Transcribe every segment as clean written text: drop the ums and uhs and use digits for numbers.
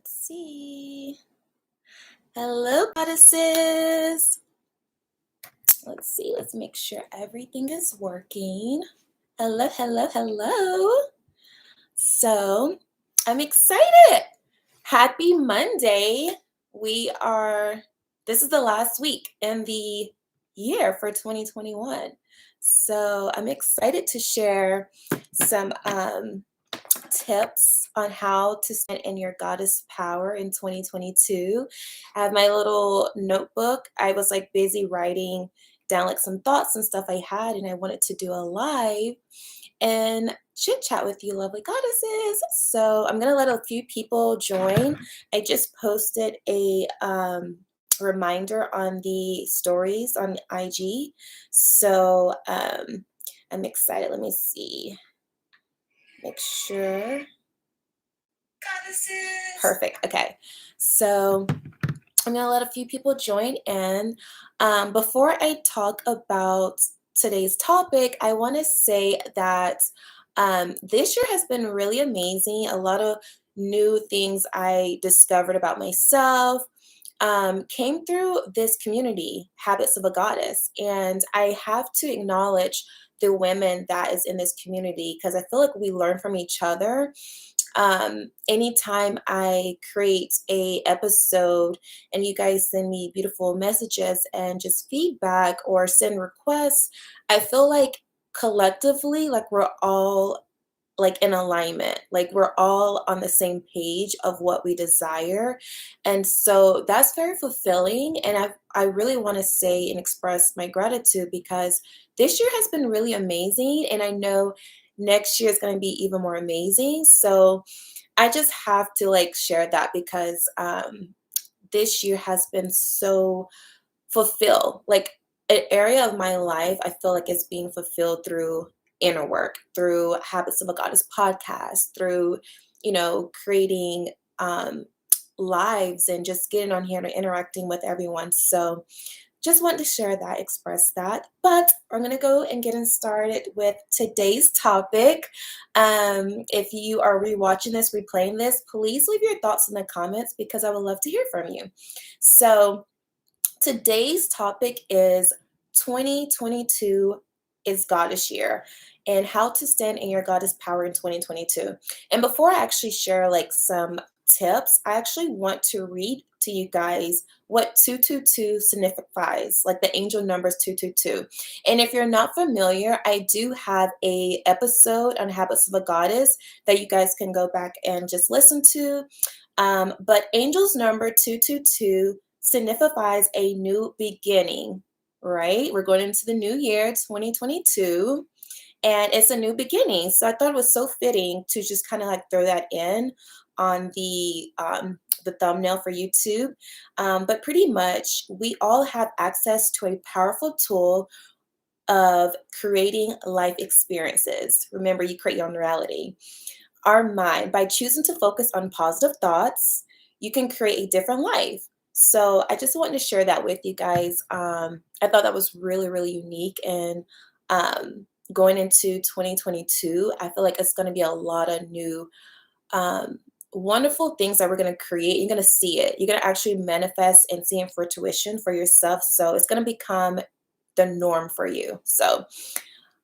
Let's see. Hello, goddesses. Let's see. Let's make sure everything is working. Hello, hello, hello. So, I'm excited. Happy Monday. This is the last week in the year for 2021. So, I'm excited to share some tips on how to stand in your goddess power in 2022. I have my little notebook. I was like busy writing down like some thoughts and stuff I had, and I wanted to do a live and chit chat with you, lovely goddesses. So I'm gonna let a few people join. I just posted a reminder on the stories on IG. So I'm excited. Let me see. Make sure. Goddesses. Perfect. Okay. So I'm going to let a few people join in. Before I talk about today's topic, I want to say that this year has been really amazing. A lot of new things I discovered about myself came through this community, Habits of a Goddess. And I have to acknowledge the women that is in this community because I feel like we learn from each other. Anytime I create a episode and you guys send me beautiful messages and just feedback or send requests, I feel like collectively, like we're all like in alignment, like we're all on the same page of what we desire. And so that's very fulfilling. And I really want to say and express my gratitude because this year has been really amazing. And I know next year is going to be even more amazing. So I just have to like share that because this year has been so fulfilled. Like an area of my life, I feel like it's being fulfilled through inner work, through Habits of a Goddess podcast, through, creating lives and just getting on here and interacting with everyone. So just want to share that, express that. But I'm going to go and get started with today's topic. If you are rewatching this, replaying this, please leave your thoughts in the comments because I would love to hear from you. So today's topic is 2022 is Goddess Year and how to stand in your goddess power in 2022. And before I actually share like some tips, I actually want to read to you guys what 222 signifies, like the angel numbers 222. And if you're not familiar, I do have a episode on Habits of a Goddess that you guys can go back and just listen to. But angel's number 222 signifies a new beginning, right? We're going into the new year, 2022, and it's a new beginning. So I thought it was so fitting to just kind of like throw that in on the thumbnail for YouTube. But pretty much, we all have access to a powerful tool of creating life experiences. Remember, you create your own reality. Our mind, by choosing to focus on positive thoughts, you can create a different life. So I just wanted to share that with you guys. I thought that was really, really unique. And going into 2022, I feel like it's going to be a lot of new, wonderful things that we're going to create. You're going to see it. You're going to actually manifest and see in fruition for yourself. So it's going to become the norm for you. So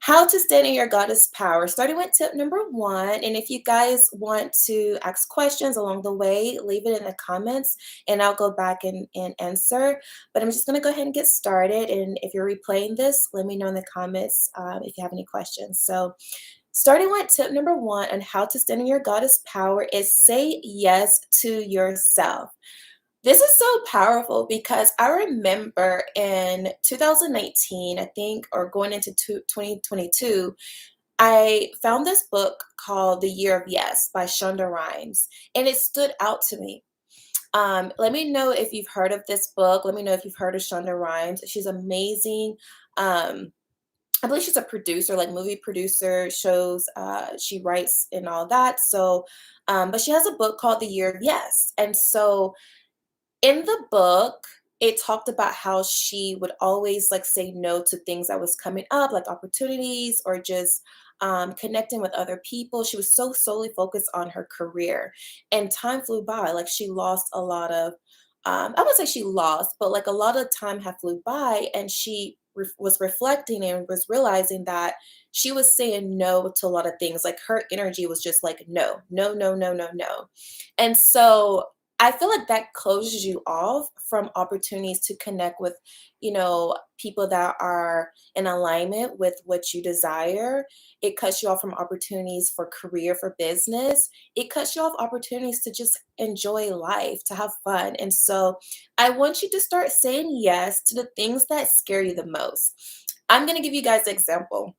how to stand in your goddess power, starting with tip number 1. And if you guys want to ask questions along the way, leave it in the comments and I'll go back and answer. But I'm just going to go ahead and get started. And if you're replaying this, let me know in the comments if you have any questions. So starting with tip number 1 on how to stand in your goddess power is say yes to yourself. This is so powerful because I remember in 2019, I think, or going into 2022, I found this book called The Year of Yes by Shonda Rhimes, and it stood out to me. Let me know if you've heard of this book. Let me know if you've heard of Shonda Rhimes. She's amazing. I believe she's a producer, like movie producer, shows, she writes and all that. So, but she has a book called The Year of Yes. And so in the book, it talked about how she would always like say no to things that was coming up, like opportunities or just connecting with other people. She was so solely focused on her career, and time flew by. Like she lost a lot of, I would say she lost, but like a lot of time had flew by, and she was reflecting and was realizing that she was saying no to a lot of things. Like her energy was just like no, no, no, no, no, no. And so I feel like that closes you off from opportunities to connect with, people that are in alignment with what you desire. It cuts you off from opportunities for career, for business. It cuts you off opportunities to just enjoy life, to have fun. And so I want you to start saying yes to the things that scare you the most. I'm going to give you guys an example.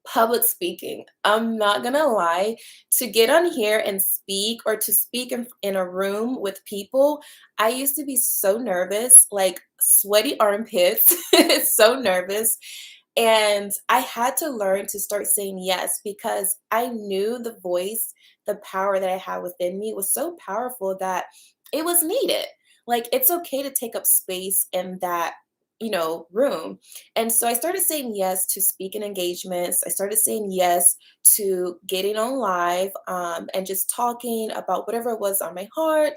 Public speaking. I'm not gonna lie, to get on here and speak or to speak in a room with people, I used to be so nervous, like sweaty armpits, so nervous. And I had to learn to start saying yes because I knew the voice, the power that I had within me was so powerful that it was needed. Like it's okay to take up space in that, room. And so I started saying yes to speaking engagements. I started saying yes to getting on live and just talking about whatever it was on my heart.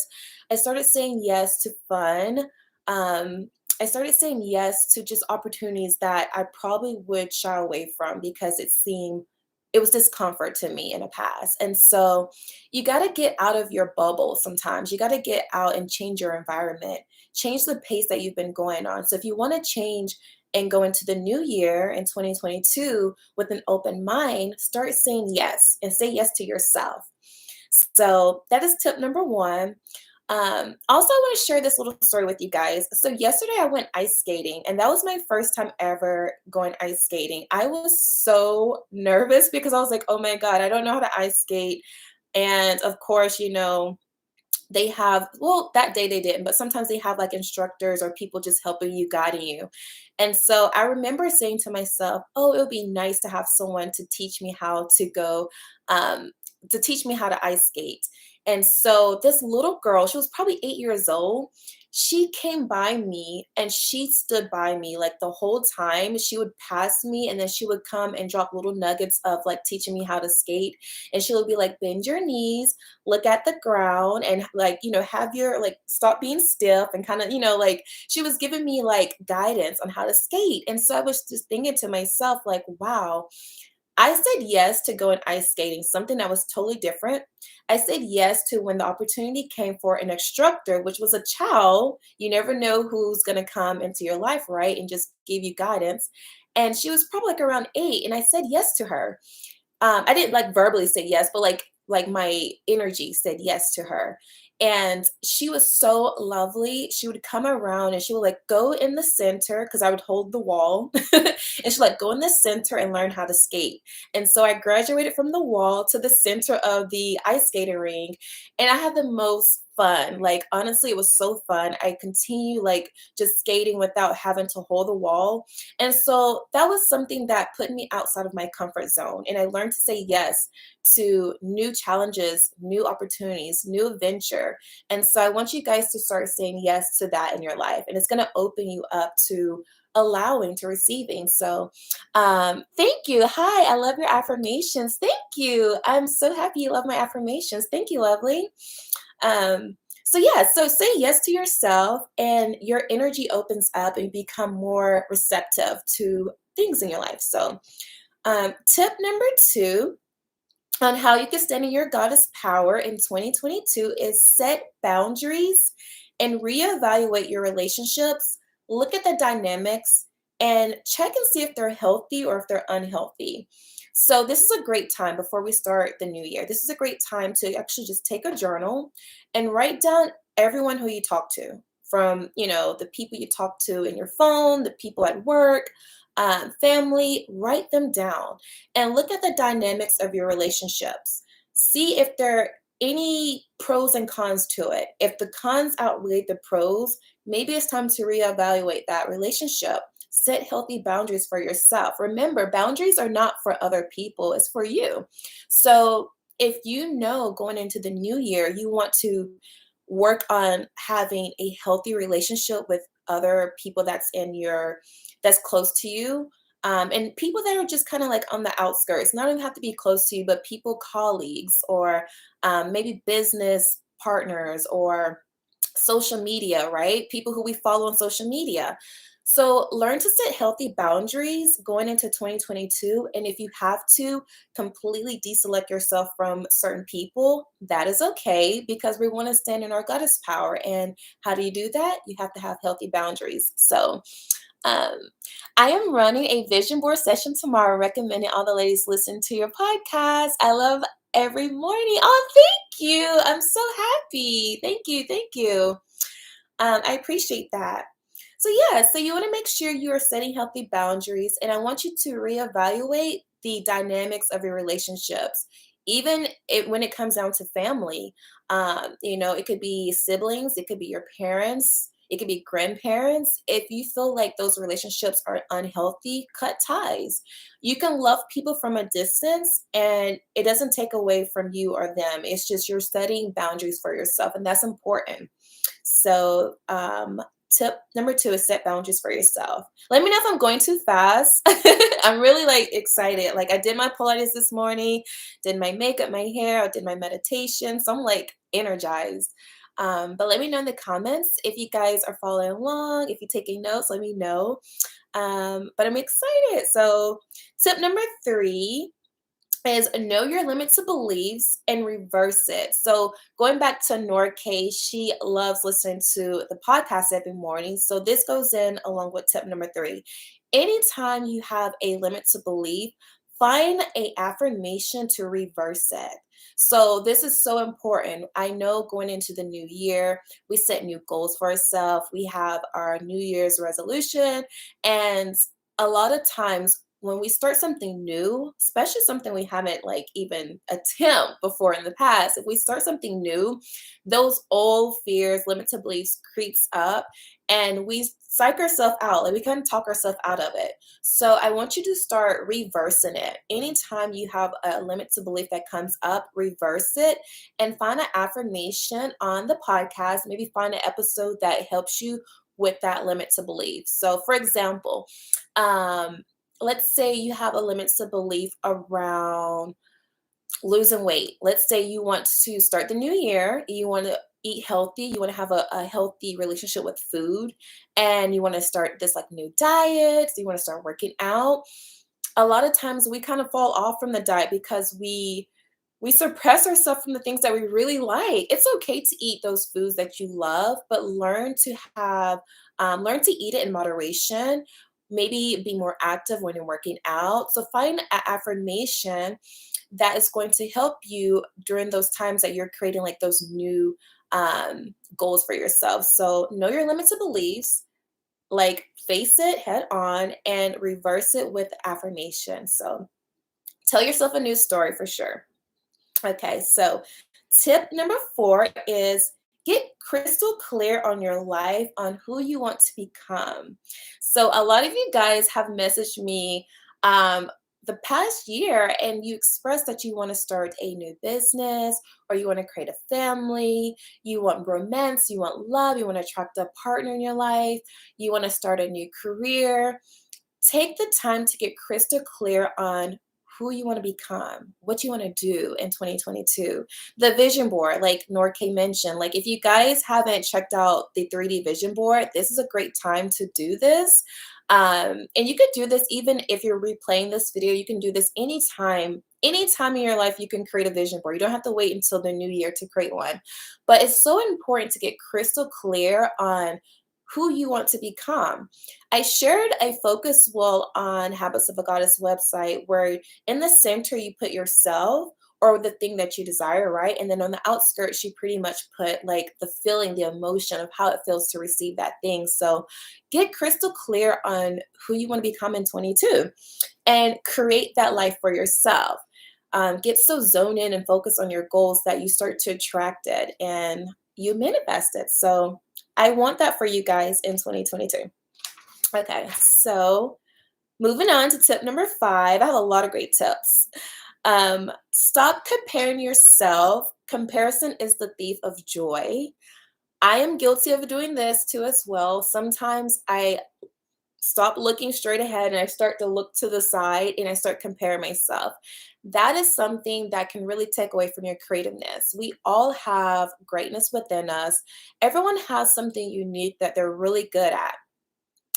I started saying yes to fun. I started saying yes to just opportunities that I probably would shy away from because it was discomfort to me in the past. And so you got to get out of your bubble sometimes. You got to get out and change your environment, change the pace that you've been going on. So if you want to change and go into the new year in 2022 with an open mind, start saying yes and say yes to yourself. So that is tip number one. Also, I want to share this little story with you guys. So, yesterday I went ice skating, and that was my first time ever going ice skating. I was so nervous because I was like, oh my God, I don't know how to ice skate. And of course, they have, well, that day they didn't, but sometimes they have like instructors or people just helping you, guiding you. And so I remember saying to myself, oh, it would be nice to have someone to teach me how to go, to teach me how to ice skate. And so this little girl, she was probably 8 years old. She came by me and she stood by me like the whole time. She would pass me and then she would come and drop little nuggets of like teaching me how to skate. And she would be like, bend your knees, look at the ground, and like, have your like stop being stiff and kind of, like she was giving me like guidance on how to skate. And so I was just thinking to myself, like, wow, I said yes to going ice skating, something that was totally different. I said yes to when the opportunity came for an instructor, which was a child. You never know who's going to come into your life, right? And just give you guidance. And she was probably like around 8, and I said yes to her. I didn't like verbally say yes, but like my energy said yes to her. And she was so lovely. She would come around and she would like go in the center because I would hold the wall. And she like go in the center and learn how to skate. And so I graduated from the wall to the center of the ice skating ring. And I had the most fun. Like honestly, it was so fun. I continue like just skating without having to hold the wall. And so that was something that put me outside of my comfort zone. And I learned to say yes to new challenges, new opportunities, new adventure. And so I want you guys to start saying yes to that in your life. And it's going to open you up to allowing, to receiving. So thank you. Hi, I love your affirmations. Thank you. I'm so happy you love my affirmations. Thank you, lovely. So yeah, so say yes to yourself and your energy opens up and you become more receptive to things in your life. So tip number two on how you can stand in your goddess power in 2022 is set boundaries and reevaluate your relationships. Look at the dynamics and check and see if they're healthy or if they're unhealthy. So, this is a great time before we start the new year. This is a great time to actually just take a journal and write down everyone who you talk to, from the people you talk to in your phone, the people at work, family. Write them down and look at the dynamics of your relationships. See if there are any pros and cons to it. If the cons outweigh the pros, maybe it's time to reevaluate that relationship. Set healthy boundaries for yourself. Remember, boundaries are not for other people, it's for you. So if you know going into the new year, you want to work on having a healthy relationship with other people that's close to you. And people that are just kind of like on the outskirts, not even have to be close to you, but people, colleagues, or maybe business partners, or social media, right? People who we follow on social media. So learn to set healthy boundaries going into 2022. And if you have to completely deselect yourself from certain people, that is okay, because we want to stand in our goddess power. And how do you do that? You have to have healthy boundaries. So um, I am running a vision board session tomorrow, recommending all the ladies listen to your podcast. I love every morning. Oh, thank you. I'm so happy. Thank you. Thank you. I appreciate that. So, yeah, so you want to make sure you are setting healthy boundaries, and I want you to reevaluate the dynamics of your relationships, even when it comes down to family. It could be siblings, it could be your parents, it could be grandparents. If you feel like those relationships are unhealthy, cut ties. You can love people from a distance, and it doesn't take away from you or them. It's just you're setting boundaries for yourself, and that's important. So, tip number two is set boundaries for yourself. Let me know if I'm going too fast. I'm really like excited. Like, I did my Pilates this morning, did my makeup, my hair, I did my meditation. So I'm like energized. But let me know in the comments if you guys are following along. If you're taking notes, let me know. But I'm excited. So, tip number three is know your limits of beliefs and reverse it. So going back to Norkay, she loves listening to the podcast every morning. So this goes in along with tip number three. Anytime you have a limit to belief, find a affirmation to reverse it. So this is so important. I know going into the new year, we set new goals for ourselves. We have our New Year's resolution, and a lot of times when we start something new, especially something we haven't like even attempt before in the past, if we start something new, those old fears, limited beliefs creeps up, and we psych ourselves out. Like, we kind of talk ourselves out of it. So I want you to start reversing it. Anytime you have a limit to belief that comes up, reverse it and find an affirmation on the podcast. Maybe find an episode that helps you with that limit to belief. So for example, um, let's say you have a limit to belief around losing weight. Let's say you want to start the new year, you want to eat healthy, you want to have a healthy relationship with food, and you want to start this like new diet, so you want to start working out. A lot of times we kind of fall off from the diet because we suppress ourselves from the things that we really like. It's okay to eat those foods that you love, but learn to eat it in moderation. Maybe be more active when you're working out. So find an affirmation that is going to help you during those times that you're creating like those new goals for yourself. So know your limits of beliefs, like face it head on and reverse it with affirmation. So tell yourself a new story for sure. Okay, so tip number four is get crystal clear on your life, on who you want to become. So, a lot of you guys have messaged me the past year, and you expressed that you want to start a new business, or you want to create a family, you want romance, you want love, you want to attract a partner in your life, you want to start a new career. Take the time to get crystal clear on who you want to become, what you want to do in 2022. The vision board, like Norkay mentioned, like if you guys haven't checked out the 3D vision board, this is a great time to do this. And you could do this even if you're replaying this video. You can do this anytime in your life. You can create a vision board. You don't have to wait until the new year to create one. But it's so important to get crystal clear on who you want to become. I shared a focus wheel on Habits of a Goddess website where in the center you put yourself or the thing that you desire, right? And then on the outskirts, you pretty much put like the feeling, the emotion of how it feels to receive that thing. So get crystal clear on who you want to become in 22 and create that life for yourself. Get so zoned in and focus on your goals that you start to attract it and you manifest it. So I want that for you guys in 2022. Okay, so moving on to tip number five. I have a lot of great tips. Stop comparing yourself. Comparison is the thief of joy. I am guilty of doing this too as well. Sometimes I stop looking straight ahead and I start to look to the side and I start comparing myself. That is something that can really take away from your creativeness. We all have greatness within us. Everyone has something unique that they're really good at.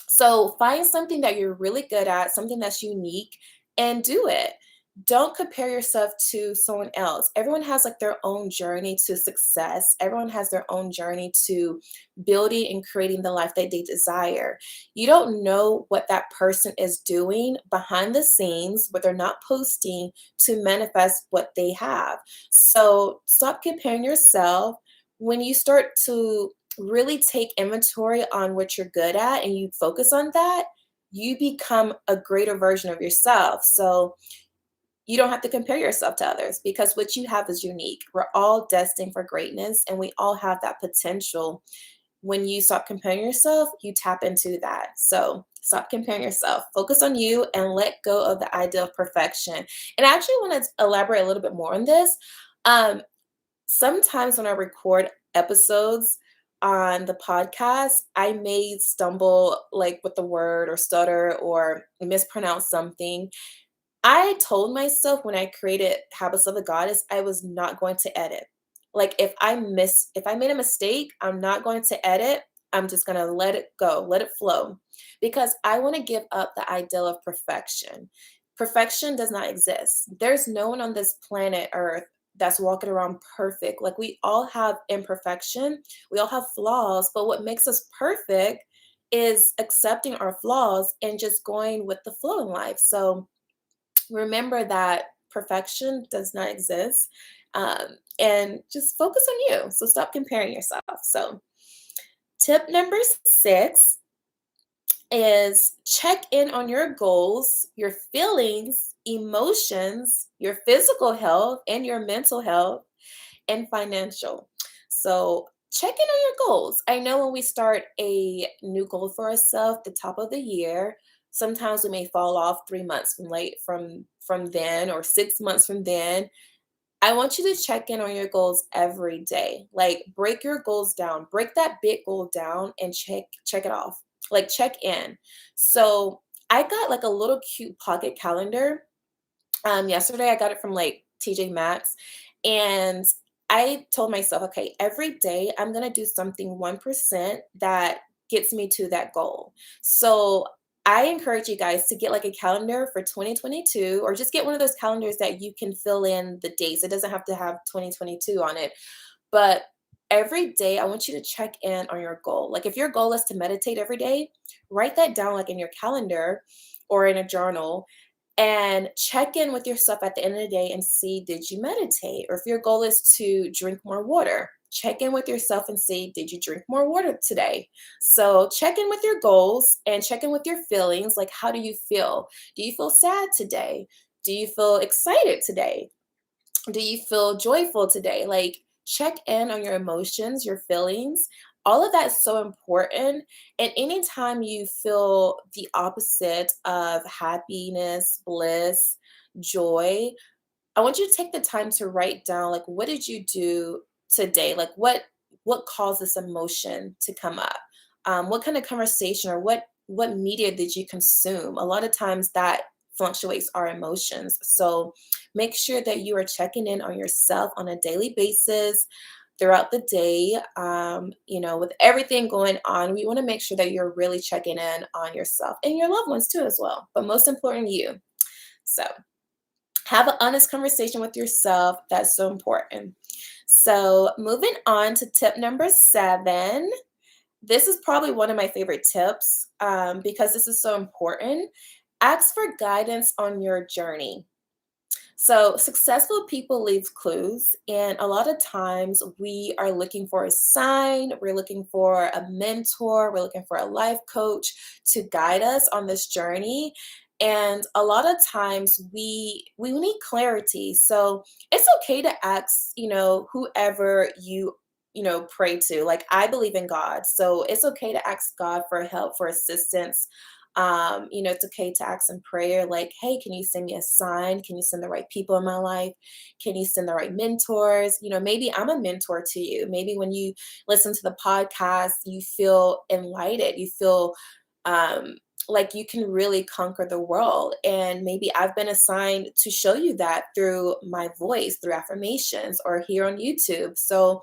So find something that you're really good at, something that's unique, and do it. Don't compare yourself to someone else. Everyone has like their own journey to success. Everyone has their own journey to building and creating the life that they desire. You don't know what that person is doing behind the scenes, what they're not posting to manifest what they have. So stop comparing yourself. When you start to really take inventory on what you're good at and you focus on that, you become a greater version of yourself. So you don't have to compare yourself to others because what you have is unique. We're all destined for greatness and we all have that potential. When you stop comparing yourself, you tap into that. So stop comparing yourself, focus on you, and let go of the idea of perfection. And I actually want to elaborate a little bit more on this. Um, Sometimes when I record episodes on the podcast, I may stumble like with the word or stutter or mispronounce something. I told myself when I created Habits of the Goddess, I was not going to edit. Like if I made a mistake, I'm not going to edit. I'm just going to let it go, let it flow because I want to give up the ideal of perfection. Perfection does not exist. There's no one on this planet Earth that's walking around perfect. Like we all have imperfection, we all have flaws, but what makes us perfect is accepting our flaws and just going with the flow in life. So remember that perfection does not exist, and just focus on you. So stop comparing yourself. So, tip number 6 is check in on your goals, your feelings, emotions, your physical health, and your mental health and financial. So check in on your goals. I know when we start a new goal for ourselves, the top of the year, sometimes we may fall off 3 months from late from then or 6 months from then. I want you to check in on your goals every day. Like break your goals down, break that big goal down and check it off. Like check in. So I got like a little cute pocket calendar yesterday. I got it from like TJ Maxx, and I told myself, okay, every day I'm gonna do something 1% that gets me to that goal. So I encourage you guys to get like a calendar for 2022, or just get one of those calendars that you can fill in the dates. It doesn't have to have 2022 on it, but every day I want you to check in on your goal. Like if your goal is to meditate every day, write that down like in your calendar or in a journal and check in with yourself at the end of the day and see, did you meditate? Or if your goal is to drink more water, check in with yourself and see, did you drink more water today? So check in with your goals and check in with your feelings. Like, how do you feel? Do you feel sad today? Do you feel excited today? Do you feel joyful today? Like, check in on your emotions, your feelings. All of that's so important. And anytime you feel the opposite of happiness, bliss, joy, I want you to take the time to write down like what did you do today? Like what caused this emotion to come up? What kind of conversation or what media did you consume? A lot of times that fluctuates our emotions. So make sure that you are checking in on yourself on a daily basis throughout the day. With everything going on, we want to make sure that you're really checking in on yourself and your loved ones too as well. But most important, you. So have an honest conversation with yourself. That's so important. So, moving on to tip number 7. This is probably one of my favorite tips because this is so important. Ask for guidance on your journey. So, successful people leave clues, and a lot of times we are looking for a sign, we're looking for a mentor, we're looking for a life coach to guide us on this journey. And a lot of times we need clarity. So, it's okay to ask, whoever you pray to. Like I believe in God. So, it's okay to ask God for help, for assistance. It's okay to ask in prayer, like, hey, can you send me a sign? Can you send the right people in my life? Can you send the right mentors? Maybe I'm a mentor to you. Maybe when you listen to the podcast, you feel enlightened, you feel um, like you can really conquer the world. And maybe I've been assigned to show you that through my voice, through affirmations, or here on YouTube. So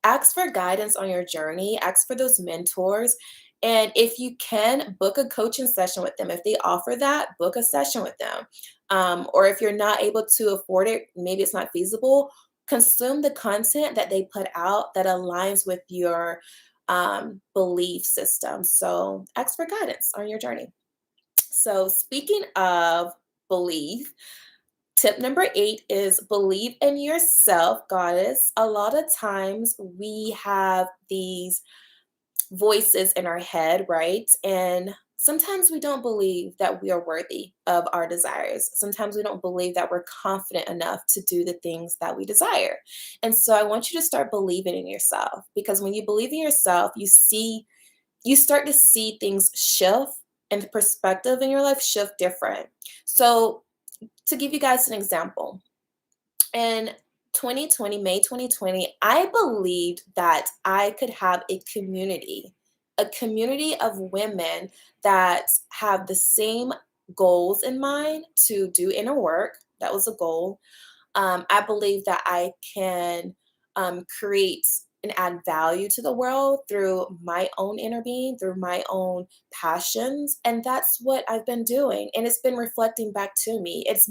ask for guidance on your journey, ask for those mentors. And if you can, book a coaching session with them. If they offer that, book a session with them. Or if you're not able to afford it, maybe it's not feasible, consume the content that they put out that aligns with your belief system. So ask for guidance on your journey. So, speaking of belief, tip number 8 is believe in yourself, goddess. A lot of times we have these voices in our head, right? And sometimes we don't believe that we are worthy of our desires. Sometimes we don't believe that we're confident enough to do the things that we desire. And so I want you to start believing in yourself, because when you believe in yourself, you start to see things shift, and the perspective in your life shift different. So to give you guys an example, in 2020, May 2020, I believed that I could have a community of women that have the same goals in mind to do inner work. That was a goal. I believe that I can create and add value to the world through my own inner being, through my own passions, and that's what I've been doing. And it's been reflecting back to me. It's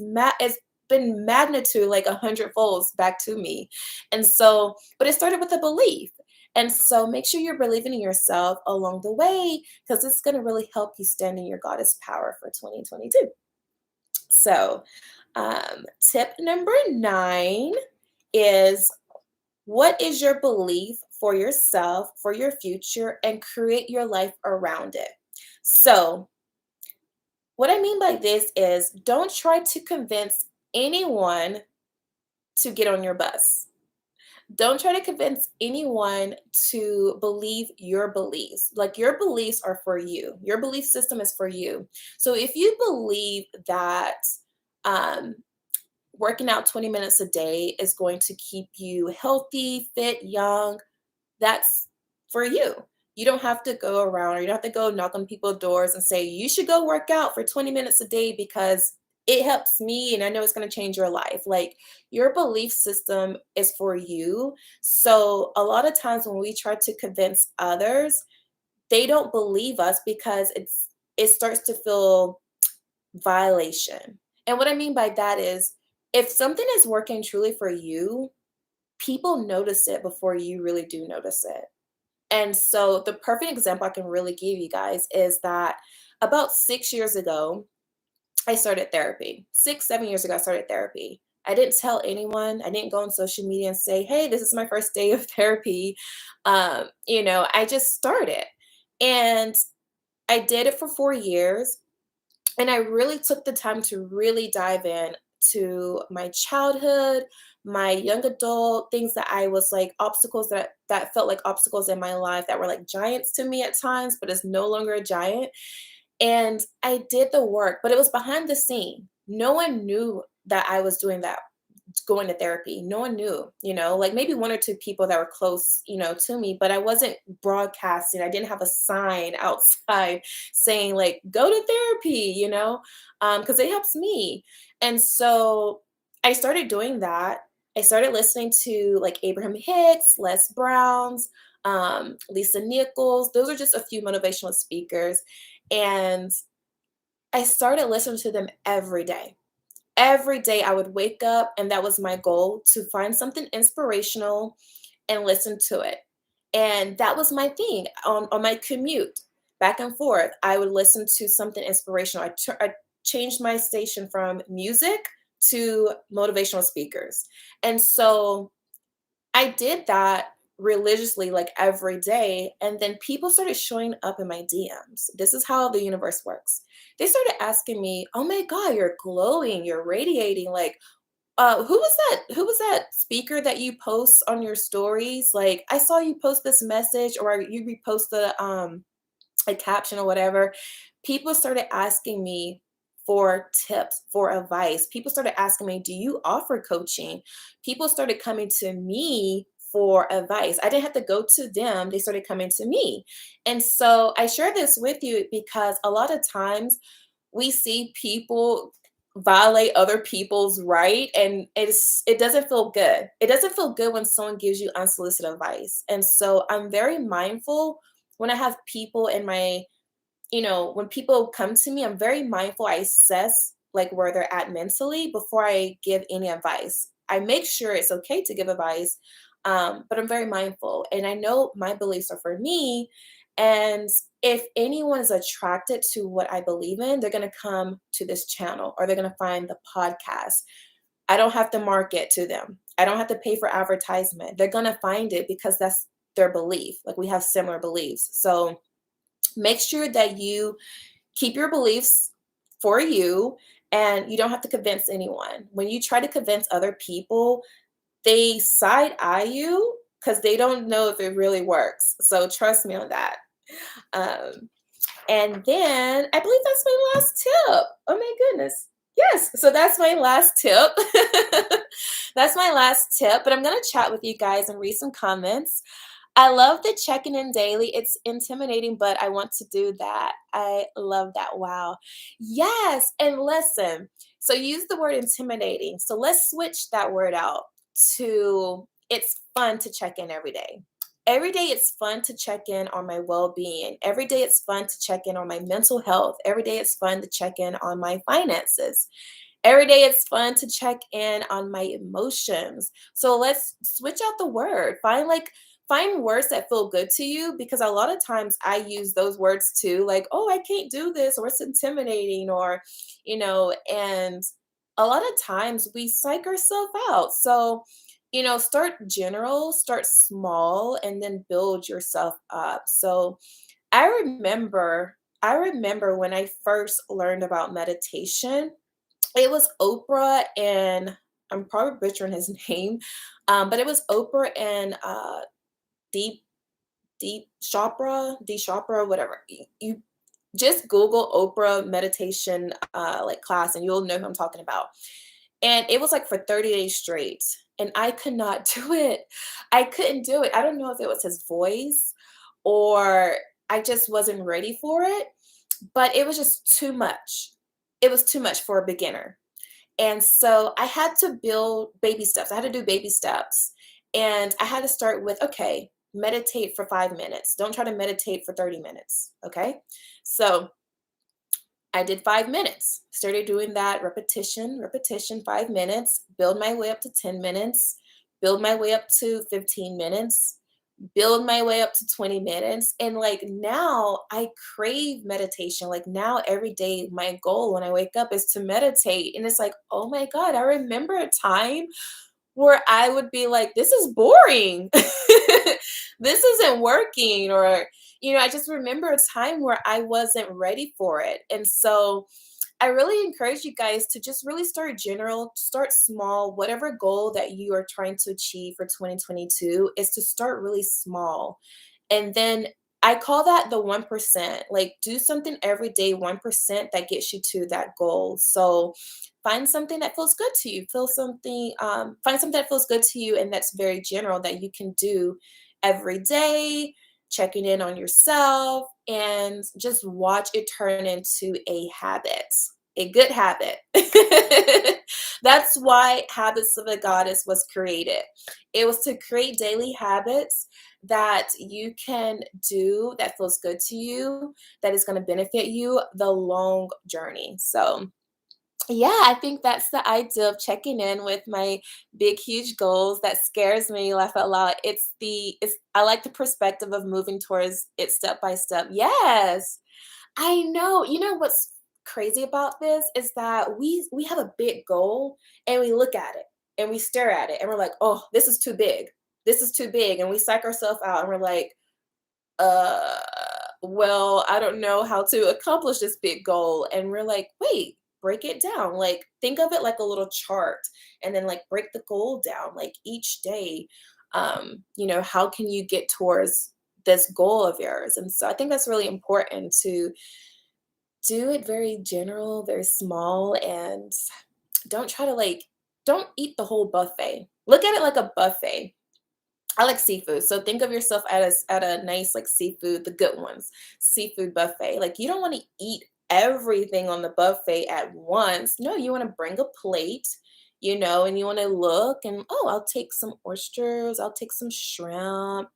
been magnitude like 100 folds back to me. And so, but it started with a belief. And so make sure you're believing in yourself along the way, because it's going to really help you stand in your goddess power for 2022. So, tip number 9 is, what is your belief for yourself, for your future, and create your life around it? So, what I mean by this is, don't try to convince anyone to get on your bus. Don't try to convince anyone to believe your beliefs. Like, your beliefs are for you. Your belief system is for you. So if you believe that um, working out 20 minutes a day is going to keep you healthy, fit, young, that's for you. You don't have to go around, or you don't have to go knock on people's doors and say, you should go work out for 20 minutes a day because it helps me and I know it's going to change your life. Like, your belief system is for you. So a lot of times when we try to convince others, they don't believe us because it starts to feel violation. And what I mean by that is, if something is working truly for you, people notice it before you really do notice it. And so the perfect example I can really give you guys is that about 6 years ago, I started therapy. 6, 7 years ago, I started therapy. I didn't tell anyone. I didn't go on social media and say, hey, this is my first day of therapy. I just started. And I did it for 4 years. And I really took the time to really dive in to my childhood, my young adult, things that I was like obstacles that felt like obstacles in my life that were like giants to me at times, but is no longer a giant. And I did the work, but it was behind the scene. No one knew that I was doing that, going to therapy. No one knew, like maybe one or two people that were close, to me, but I wasn't broadcasting. I didn't have a sign outside saying like, go to therapy, because it helps me. And so I started doing that. I started listening to like Abraham Hicks, Les Browns, Lisa Nichols. Those are just a few motivational speakers. And I started listening to them every day. Every day I would wake up, and that was my goal, to find something inspirational and listen to it. And that was my thing on my commute back and forth. I would listen to something inspirational. I changed my station from music to motivational speakers. And so I did that religiously, like every day. And then people started showing up in my DMs. This is how the universe works. They started asking me, oh my God, you're glowing, you're radiating. Like, who was that speaker that you post on your stories? Like, I saw you post this message, or you repost a caption or whatever. people started asking me for tips, for advice. People started asking me, "Do you offer coaching?" People started coming to me for advice. I didn't have to go to them, they started coming to me. And so I share this with you because a lot of times we see people violate other people's right, and it doesn't feel good. It doesn't feel good when someone gives you unsolicited advice. And so I'm very mindful when I have people in my, when people come to me, I'm very mindful. I assess like where they're at mentally before I give any advice. I make sure it's okay to give advice, but I'm very mindful, and I know my beliefs are for me. And if anyone is attracted to what I believe in, they're going to come to this channel or they're going to find the podcast. I don't have to market to them. I don't have to pay for advertisement. They're going to find it because that's their belief. Like we have similar beliefs. So make sure that you keep your beliefs for you, and you don't have to convince anyone. When you try to convince other people, they side eye you because they don't know if it really works. So trust me on that. Um, and then I believe that's my last tip. Oh my goodness. Yes. So that's my last tip. That's my last tip. But I'm going to chat with you guys and read some comments. I love the checking in daily. It's intimidating, but I want to do that. I love that. Wow. Yes. And listen, so use the word intimidating. So let's switch that word out to it's fun to check in every day. Every day it's fun to check in on my well being. Every day it's fun to check in on my mental health. Every day it's fun to check in on my finances. Every day it's fun to check in on my emotions. So let's switch out the word. Find words that feel good to you, because a lot of times I use those words too, like, oh, I can't do this, or it's intimidating, or, and a lot of times we psych ourselves out. So, start general, start small, and then build yourself up. So I remember when I first learned about meditation, it was Oprah and I'm probably butchering his name, but it was Oprah and Deep Deep Chopra, whatever. You just Google Oprah meditation like class, and you'll know who I'm talking about. And it was like for 30 days straight, and I could not do it. I couldn't do it. I don't know if it was his voice or I just wasn't ready for it, but it was just too much. It was too much for a beginner. And so I had to build baby steps. I had to do baby steps. And I had to start with, okay, meditate for 5 minutes. Don't try to meditate for 30 minutes. Okay. So I did 5 minutes, started doing that repetition, 5 minutes, build my way up to 10 minutes, build my way up to 15 minutes, build my way up to 20 minutes. And like now I crave meditation. Like now every day, my goal when I wake up is to meditate. And it's like, oh my God, I remember a time where I would be like, this is boring. This isn't working. Or, I just remember a time where I wasn't ready for it. And so I really encourage you guys to just really start general, start small. Whatever goal that you are trying to achieve for 2022 is to start really small. And then I call that the 1%. Like do something every day, 1% that gets you to that goal. So find something that feels good to you. Find something that feels good to you and that's very general that you can do every day, checking in on yourself, and just watch it turn into a habit, a good habit. That's why Habits of a Goddess was created. It was to create daily habits that you can do that feels good to you, that is going to benefit you the long journey. So, yeah, I think that's the idea of checking in with my big, huge goals. That scares me, laugh out loud. I like the perspective of moving towards it step by step. Yes, I know. You know what's crazy about this is that we have a big goal and we look at it and we stare at it and we're like, oh, this is too big. This is too big. And we psych ourselves out and we're like, uh, well, I don't know how to accomplish this big goal. And we're like, wait, break it down. Like, think of it like a little chart and then like break the goal down. Like each day, how can you get towards this goal of yours? And so I think that's really important to do it very general, very small, and don't try to like don't eat the whole buffet. Look at it like a buffet. I like seafood, so think of yourself at a nice, like, seafood, the good ones, seafood buffet. Like, you don't wanna eat everything on the buffet at once. No, you wanna bring a plate, and you wanna look and, "Oh, I'll take some oysters, I'll take some shrimp,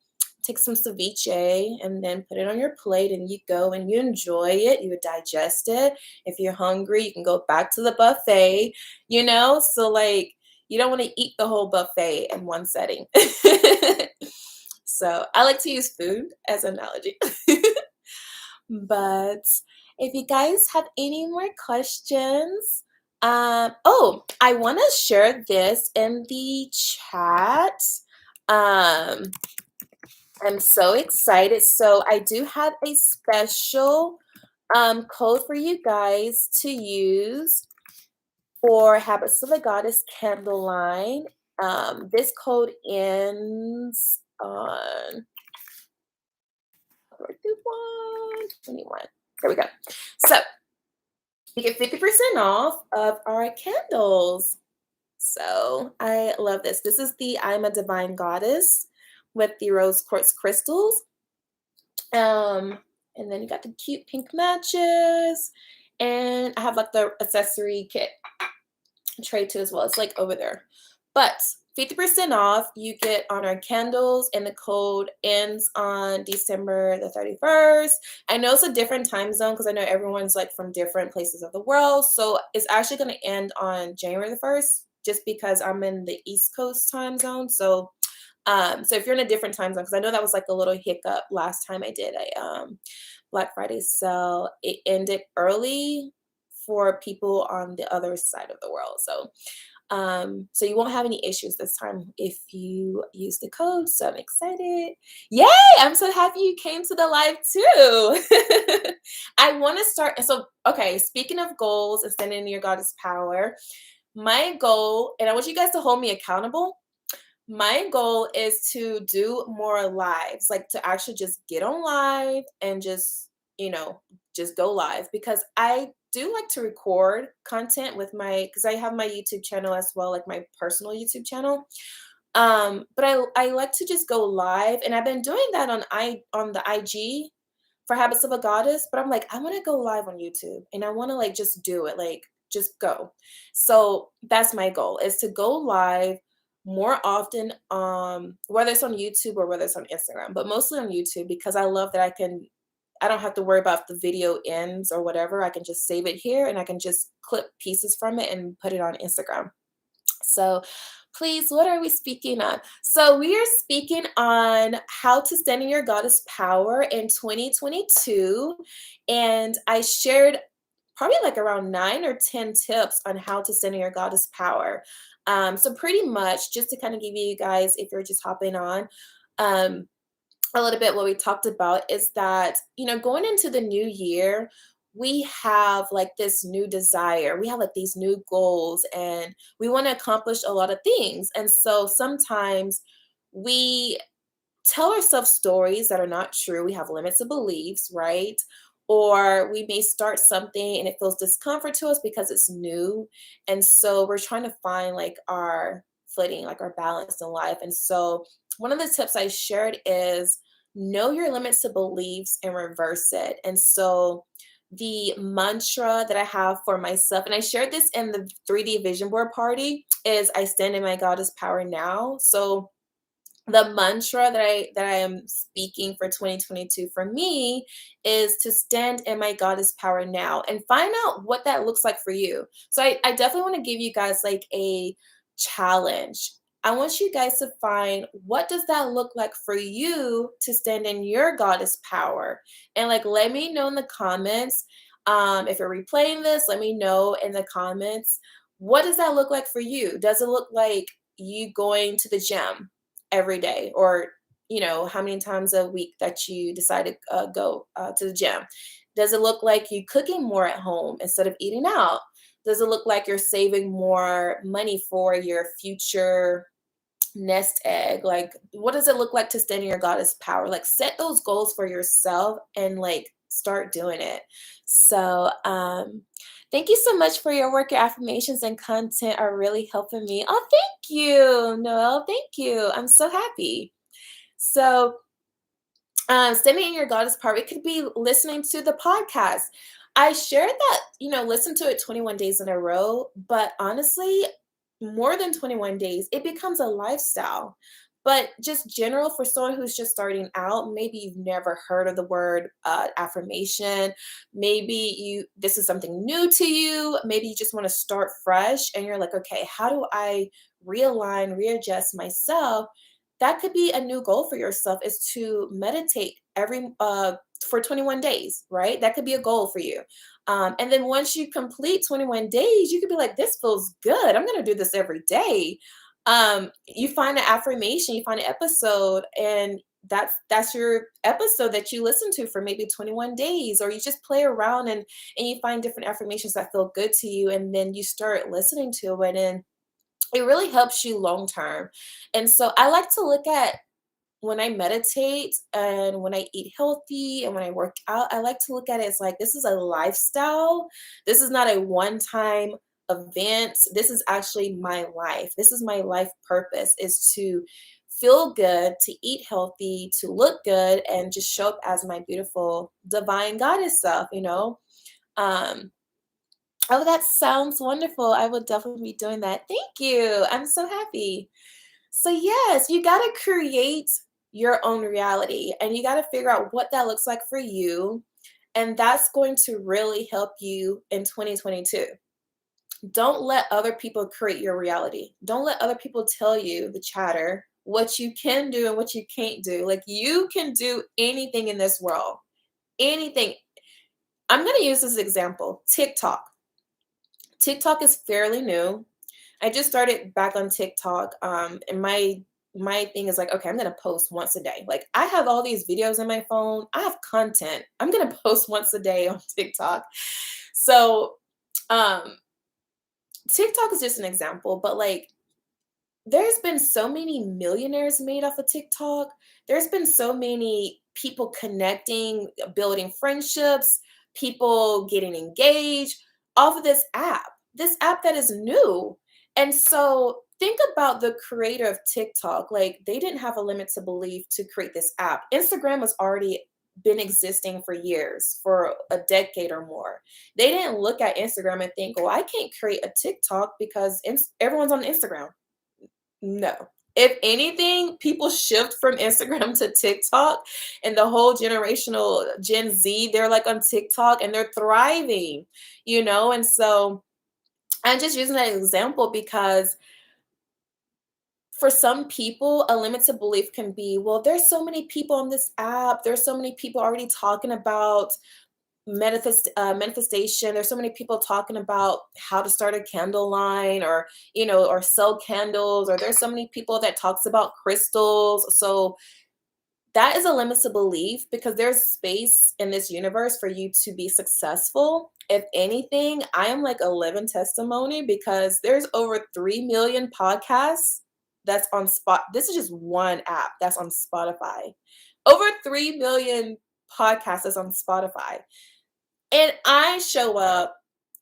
take some ceviche," and then put it on your plate, and you go and you enjoy it, you digest it. If you're hungry, you can go back to the buffet. So, like, you don't wanna eat the whole buffet in one setting. So, I like to use food as an analogy. But if you guys have any more questions, I wanna share this in the chat. Um, I'm so excited. So, I do have a special, code for you guys to use for Habits of a Goddess candle line. This code ends on 31, 21. There we go. So you get 50% off of our candles. So I love this. This is the I'm a Divine Goddess with the rose quartz crystals. Um, and then you got the cute pink matches. And I have like the accessory kit tray too as well. It's like over there. But 50% off you get on our candles, and the code ends on December the 31st. I know it's a different time zone because I know everyone's like from different places of the world. So it's actually going to end on January the 1st just because I'm in the East Coast time zone. So if you're in a different time zone, because I know that was like a little hiccup last time I did a Black Friday sale, it ended early for people on the other side of the world. So you won't have any issues this time if you use the code. So I'm excited. Yay! I'm so happy you came to the live too. I want to start. So, okay, speaking of goals and standing in your goddess power, my goal, and I want you guys to hold me accountable. My goal is to do more lives, like to actually just get on live and you know, just go live because I do like to record content with because I have my YouTube channel as well, like my personal YouTube channel. But I like to just go live, and I've been doing that on the IG for Habits of a Goddess, but I'm like, I want to go live on YouTube and I want to like just do it, like just go. So that's my goal is to go live more often, whether it's on YouTube or whether it's on Instagram, but mostly on YouTube because I love that I don't have to worry about if the video ends or whatever. I can just save it here and I can just clip pieces from it and put it on Instagram. So, please, what are we speaking on? So, we are speaking on how to stand in your goddess power in 2022. And I shared probably like around 9 or 10 tips on how to stand in your goddess power. So, pretty much, just to kind of give you guys, if you're just hopping on, um, a little bit what we talked about is that, going into the new year, we have like this new desire. We have like these new goals and we want to accomplish a lot of things. And so sometimes we tell ourselves stories that are not true. We have limits of beliefs, right? Or we may start something and it feels discomfort to us because it's new. And so we're trying to find like our footing, like our balance in life. And so one of the tips I shared is know your limits of beliefs and reverse it. And so the mantra that I have for myself, and I shared this in the 3D vision board party, is I stand in my goddess power now. So the mantra that I am speaking for 2022 for me is to stand in my goddess power now and find out what that looks like for you. So I definitely want to give you guys like a challenge. I want you guys to find what does that look like for you to stand in your goddess power, and like let me know in the comments. If you're replaying this, let me know in the comments, what does that look like for you? Does it look like you going to the gym every day, or how many times a week that you decide to go to the gym? Does it look like you cooking more at home instead of eating out? Does it look like you're saving more money for your future nest egg? Like, what does it look like to stand in your goddess power? Like, set those goals for yourself and like start doing it. So, thank you so much for your work. Your affirmations and content are really helping me. Oh, thank you, Noelle. Thank you. I'm so happy. So, standing in your goddess part, it could be listening to the podcast. I shared that, listen to it 21 days in a row, but honestly, more than 21 days, it becomes a lifestyle. But just general for someone who's just starting out, maybe you've never heard of the word affirmation. Maybe this is something new to you. Maybe you just want to start fresh and you're like, okay, how do I realign, readjust myself? That could be a new goal for yourself is to meditate every for 21 days, right? That could be a goal for you. And then once you complete 21 days, you could be like, this feels good. I'm going to do this every day. You find an affirmation, you find an episode, and that's your episode that you listen to for maybe 21 days, or you just play around and you find different affirmations that feel good to you, and then you start listening to it, and it really helps you long term. And so I like to look at when I meditate and when I eat healthy and when I work out, I like to look at it as like this is a lifestyle. This is not a one time event. This is actually my life. This is my life purpose is to feel good, to eat healthy, to look good, and just show up as my beautiful divine goddess self. Um, oh, that sounds wonderful. I will definitely be doing that. Thank you. I'm so happy. So, yes, you got to create your own reality and you got to figure out what that looks like for you. And that's going to really help you in 2022. Don't let other people create your reality. Don't let other people tell you the chatter, what you can do and what you can't do. Like, you can do anything in this world, anything. I'm going to use this example TikTok. TikTok is fairly new. I just started back on TikTok, and my thing is like, okay, I'm gonna post once a day. Like I have all these videos in my phone. I have content. I'm gonna post once a day on TikTok. So, um, TikTok is just an example, but like there's been so many millionaires made off of TikTok. There's been so many people connecting, building friendships, people getting engaged off of this app that is new. And so think about the creator of TikTok. Like they didn't have a limit to belief to create this app. Instagram has already been existing for years, for a decade or more. They didn't look at Instagram and think, oh, I can't create a TikTok because everyone's on Instagram. No. If anything, people shift from Instagram to TikTok, and the whole generational Gen Z, they're like on TikTok and they're thriving. And so I'm just using that example because for some people, a limited belief can be, well, there's so many people on this app. There's so many people already talking about manifestation. There's so many people talking about how to start a candle line or sell candles, or there's so many people that talks about crystals. So that is a limited belief because there's space in this universe for you to be successful. If anything, I am like a living testimony because there's over 3 million podcasts that's on spot. This is just one app that's on Spotify. Over 3 million podcasts that's on Spotify. And I show up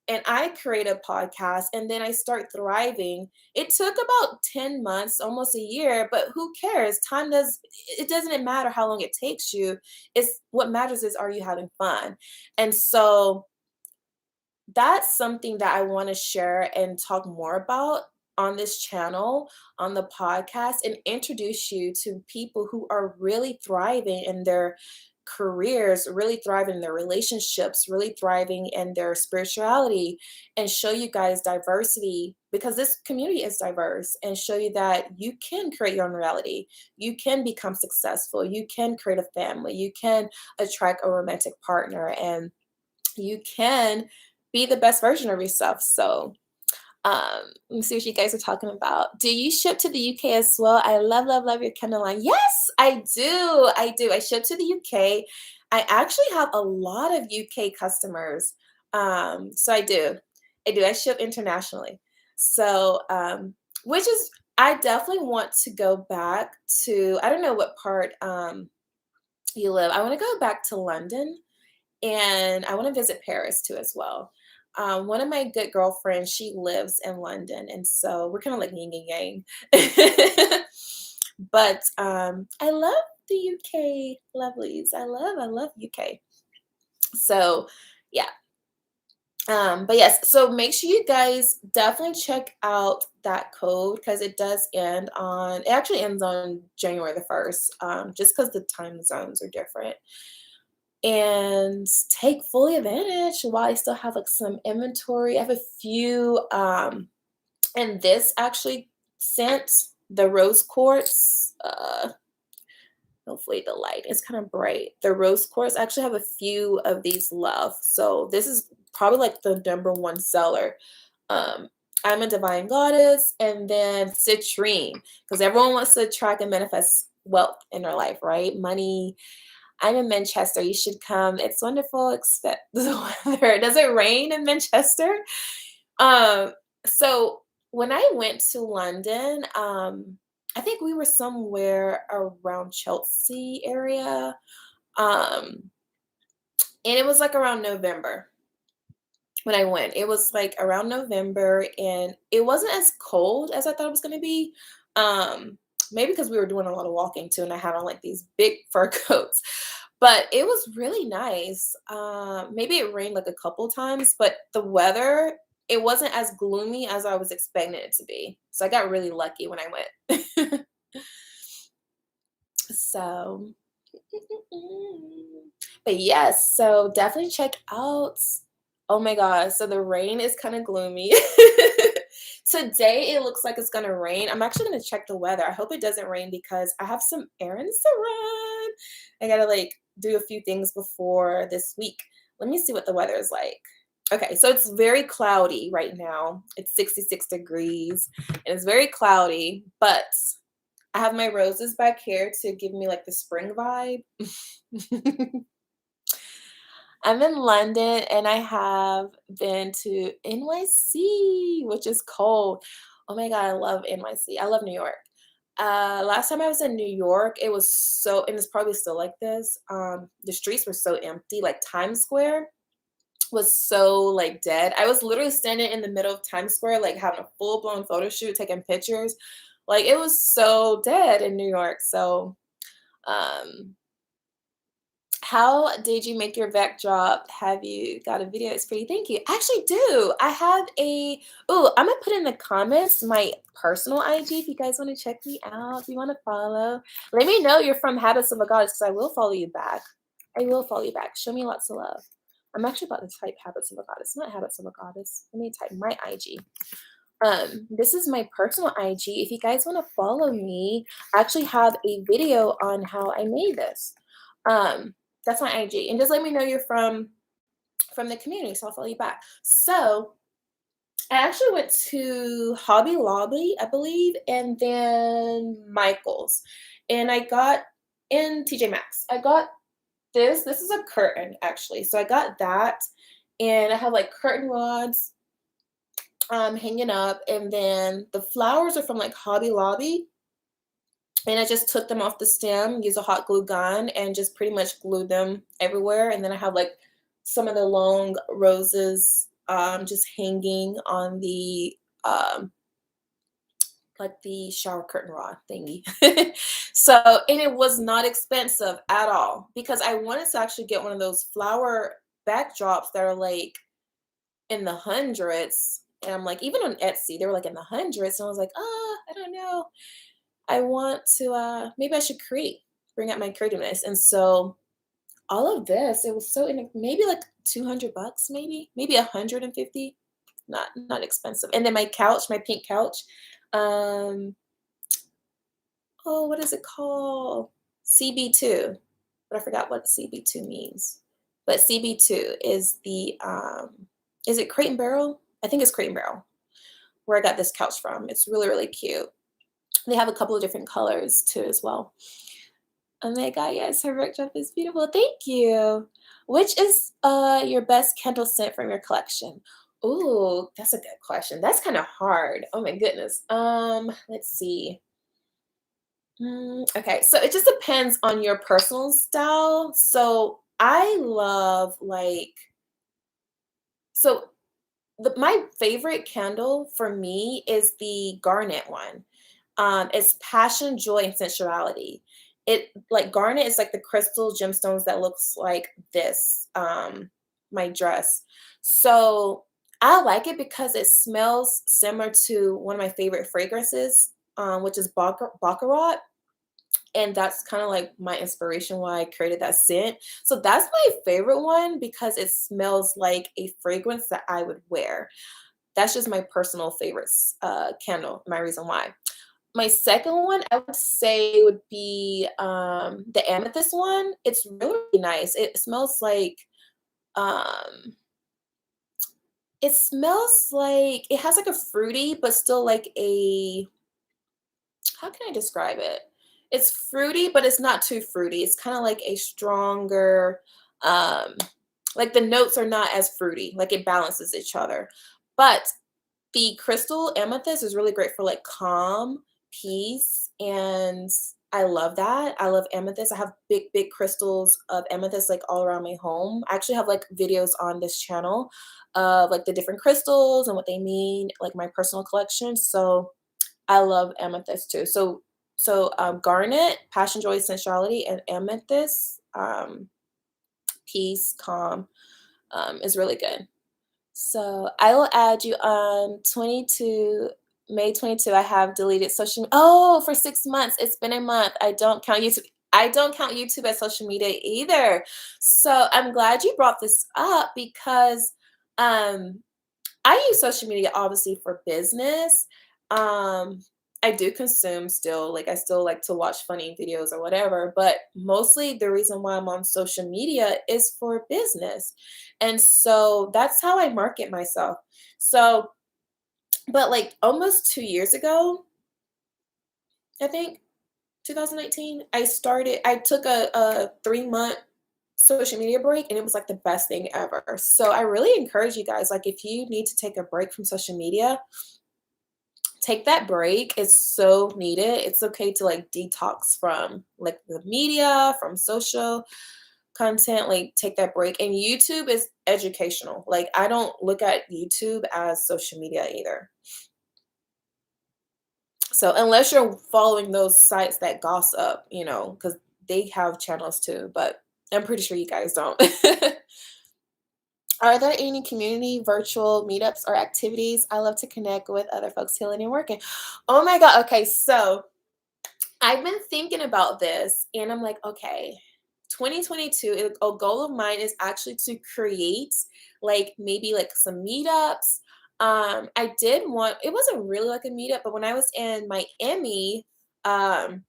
and I create a podcast and then I start thriving. It took about 10 months, almost a year, but who cares? It doesn't matter how long it takes you. It's what matters is are you having fun? And so that's something that I want to share and talk more about on this channel, on the podcast, and introduce you to people who are really thriving in their careers, really thriving in their relationships, really thriving in their spirituality, and show you guys diversity because this community is diverse, and show you that you can create your own reality. You can become successful. You can create a family. You can attract a romantic partner, and you can be the best version of yourself. So, let me see what you guys are talking about. Do you ship to the UK as well? I love, love, love your candle line. Yes, I do. I do. I ship to the UK. I actually have a lot of UK customers. So I do. I do. I ship internationally. So, which is, I definitely want to go back to, I don't know what part you live. I want to go back to London And I want to visit Paris too as well. One of my good girlfriends, she lives in London, and so we're kind of like yin and yang. But I love the UK lovelies. I love UK. So yeah. But yes, so make sure you guys definitely check out that code because it actually ends on January the 1st, just because the time zones are different. And take fully advantage while I still have like some inventory. I have a few, and this actually scent, the rose quartz. Hopefully the light is kind of bright. The rose quartz, I actually have a few of these left. So this is probably like the number one seller. Um, I'm a divine goddess, and then citrine, because everyone wants to attract and manifest wealth in their life, right? Money. I'm in Manchester. You should come. It's wonderful. Expect the weather. Does it rain in Manchester? Um, so when I went to London, I think we were somewhere around Chelsea area. Um, and it was like around November when I went. It was like around November and it wasn't as cold as I thought it was going to be. Um, Maybe because we were doing a lot of walking too, and I had on like these big fur coats. But it was really nice. Maybe it rained like a couple times, but the weather, it wasn't as gloomy as I was expecting it to be. So I got really lucky when I went. So, but yes, so definitely check out. Oh my God. So the rain is kind of gloomy. Today it looks like it's gonna rain. I'm actually gonna check the weather. I hope it doesn't rain because I have some errands to run. I gotta like do a few things before this week. Let me see what the weather is like. Okay, so it's very cloudy right now. It's 66 degrees and it's very cloudy, but I have my roses back here to give me like the spring vibe. I'm in London and I have been to NYC, which is cold. Oh my God, I love NYC. I love New York. Last time I was in New York, it was so, and it's probably still like this. The streets were so empty, like Times Square was so like dead. I was literally standing in the middle of Times Square, like having a full blown photo shoot, taking pictures. Like it was so dead in New York. So, um, how did you make your backdrop? Have you got a video? It's pretty. Thank you. I actually do. I have a. Oh, I'm gonna put in the comments my personal IG if you guys want to check me out. If you want to follow, let me know you're from Habits of a Goddess because I will follow you back. I will follow you back. Show me lots of love. I'm actually about to type Habits of a Goddess, not Habits of a Goddess. Let me type my IG. This is my personal IG. If you guys want to follow me, I actually have a video on how I made this. That's my IG. And just let me know you're from the community, so I'll follow you back. So I actually went to Hobby Lobby, I believe, and then Michael's. And I got in TJ Maxx. I got this. This is a curtain, actually. So I got that. And I have like curtain rods hanging up. And then the flowers are from like Hobby Lobby. And I just took them off the stem, use a hot glue gun, and just pretty much glued them everywhere. And then I have like some of the long roses just hanging on the like the shower curtain rod thingy. So, and it was not expensive at all because I wanted to actually get one of those flower backdrops that are like in the hundreds. And I'm like, even on Etsy, they were like in the hundreds. And I was like, I don't know. I want to maybe I should bring out my creativeness. And so all of this, it was so maybe like 200 bucks, maybe 150. Not expensive. And then my couch, my pink couch. Um oh, what is it called? CB2. But I forgot what CB2 means. But CB2 is the is it Crate and Barrel? I think it's Crate and Barrel where I got this couch from. It's really, really cute. They have a couple of different colors too as well. Oh my God, yes, her workshop is beautiful. Thank you. Which is your best candle scent from your collection? Ooh, that's a good question. That's kind of hard. Oh my goodness. Let's see. Okay, so it just depends on your personal style. So I love like so my favorite candle for me is the garnet one. It's passion, joy, and sensuality. It like garnet is like the crystal gemstones that looks like this. My dress. So I like it because it smells similar to one of my favorite fragrances, which is Baccarat. And that's kind of like my inspiration why I created that scent. So that's my favorite one because it smells like a fragrance that I would wear. That's just my personal favorites candle, my reason why. My second one, I would say would be the amethyst one. It's really nice. Um it smells like it has like a fruity, but still like a how can I describe it? It's fruity, but it's not too fruity. It's kind of like a stronger, um, like the notes are not as fruity, like it balances each other. But the crystal amethyst is really great for like calm, peace, and I love that. I love amethyst. I have big, big crystals of amethyst like all around my home. I actually have like videos on this channel of like the different crystals and what they mean, like my personal collection. So I love amethyst too. So garnet, passion, joy, sensuality, and amethyst, peace, calm, is really good. So I will add you on 22 May 22. I have deleted social. Oh, for 6 months. It's been a month. I don't count YouTube. I don't count YouTube as social media either. So I'm glad you brought this up because um I use social media obviously for business. Um, I do consume still, like I still like to watch funny videos or whatever, but mostly the reason why I'm on social media is for business. And so that's how I market myself. So, but like almost 2 years ago, I think 2019, I took a 3 month social media break and it was like the best thing ever. So I really encourage you guys, like if you need to take a break from social media, take that break. It's so needed. It's okay to like detox from like the media, from social content, like take that break. And YouTube is educational. Like I don't look at YouTube as social media either. So unless you're following those sites that gossip, because they have channels too, but I'm pretty sure you guys don't. Are there any community virtual meetups or activities? I love to connect with other folks healing and working. Oh my God. Okay. So I've been thinking about this and I'm like, okay, 2022, a goal of mine is actually to create like maybe like some meetups. I did want, it wasn't really like a meetup, but when I was in Miami, um,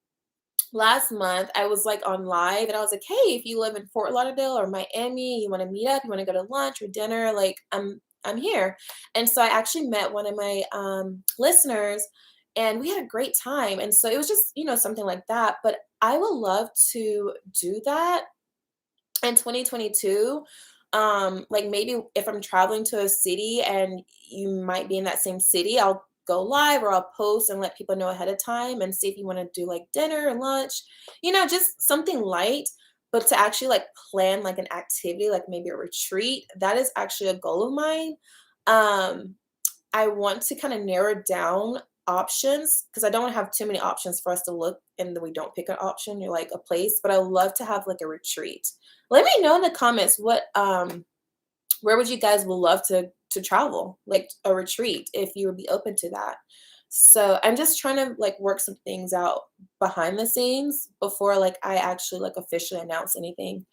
last month I was like on live and I was like, hey, if you live in Fort Lauderdale or Miami, you want to meet up, you want to go to lunch or dinner, like I'm here. And so I actually met one of my listeners and we had a great time. And so it was just, something like that. But I would love to do that in 2022. Like maybe if I'm traveling to a city and you might be in that same city, I'll go live or I'll post and let people know ahead of time and see if you want to do like dinner or lunch, just something light. But to actually like plan like an activity, like maybe a retreat, that is actually a goal of mine. um I want to kind of narrow down options because I don't want to have too many options for us to look and then we don't pick an option. You're like a place, but I would love to have like a retreat. Let me know in the comments what where would you guys would love to travel, like a retreat, if you would be open to that. So I'm just trying to like work some things out behind the scenes before like I actually like officially announce anything.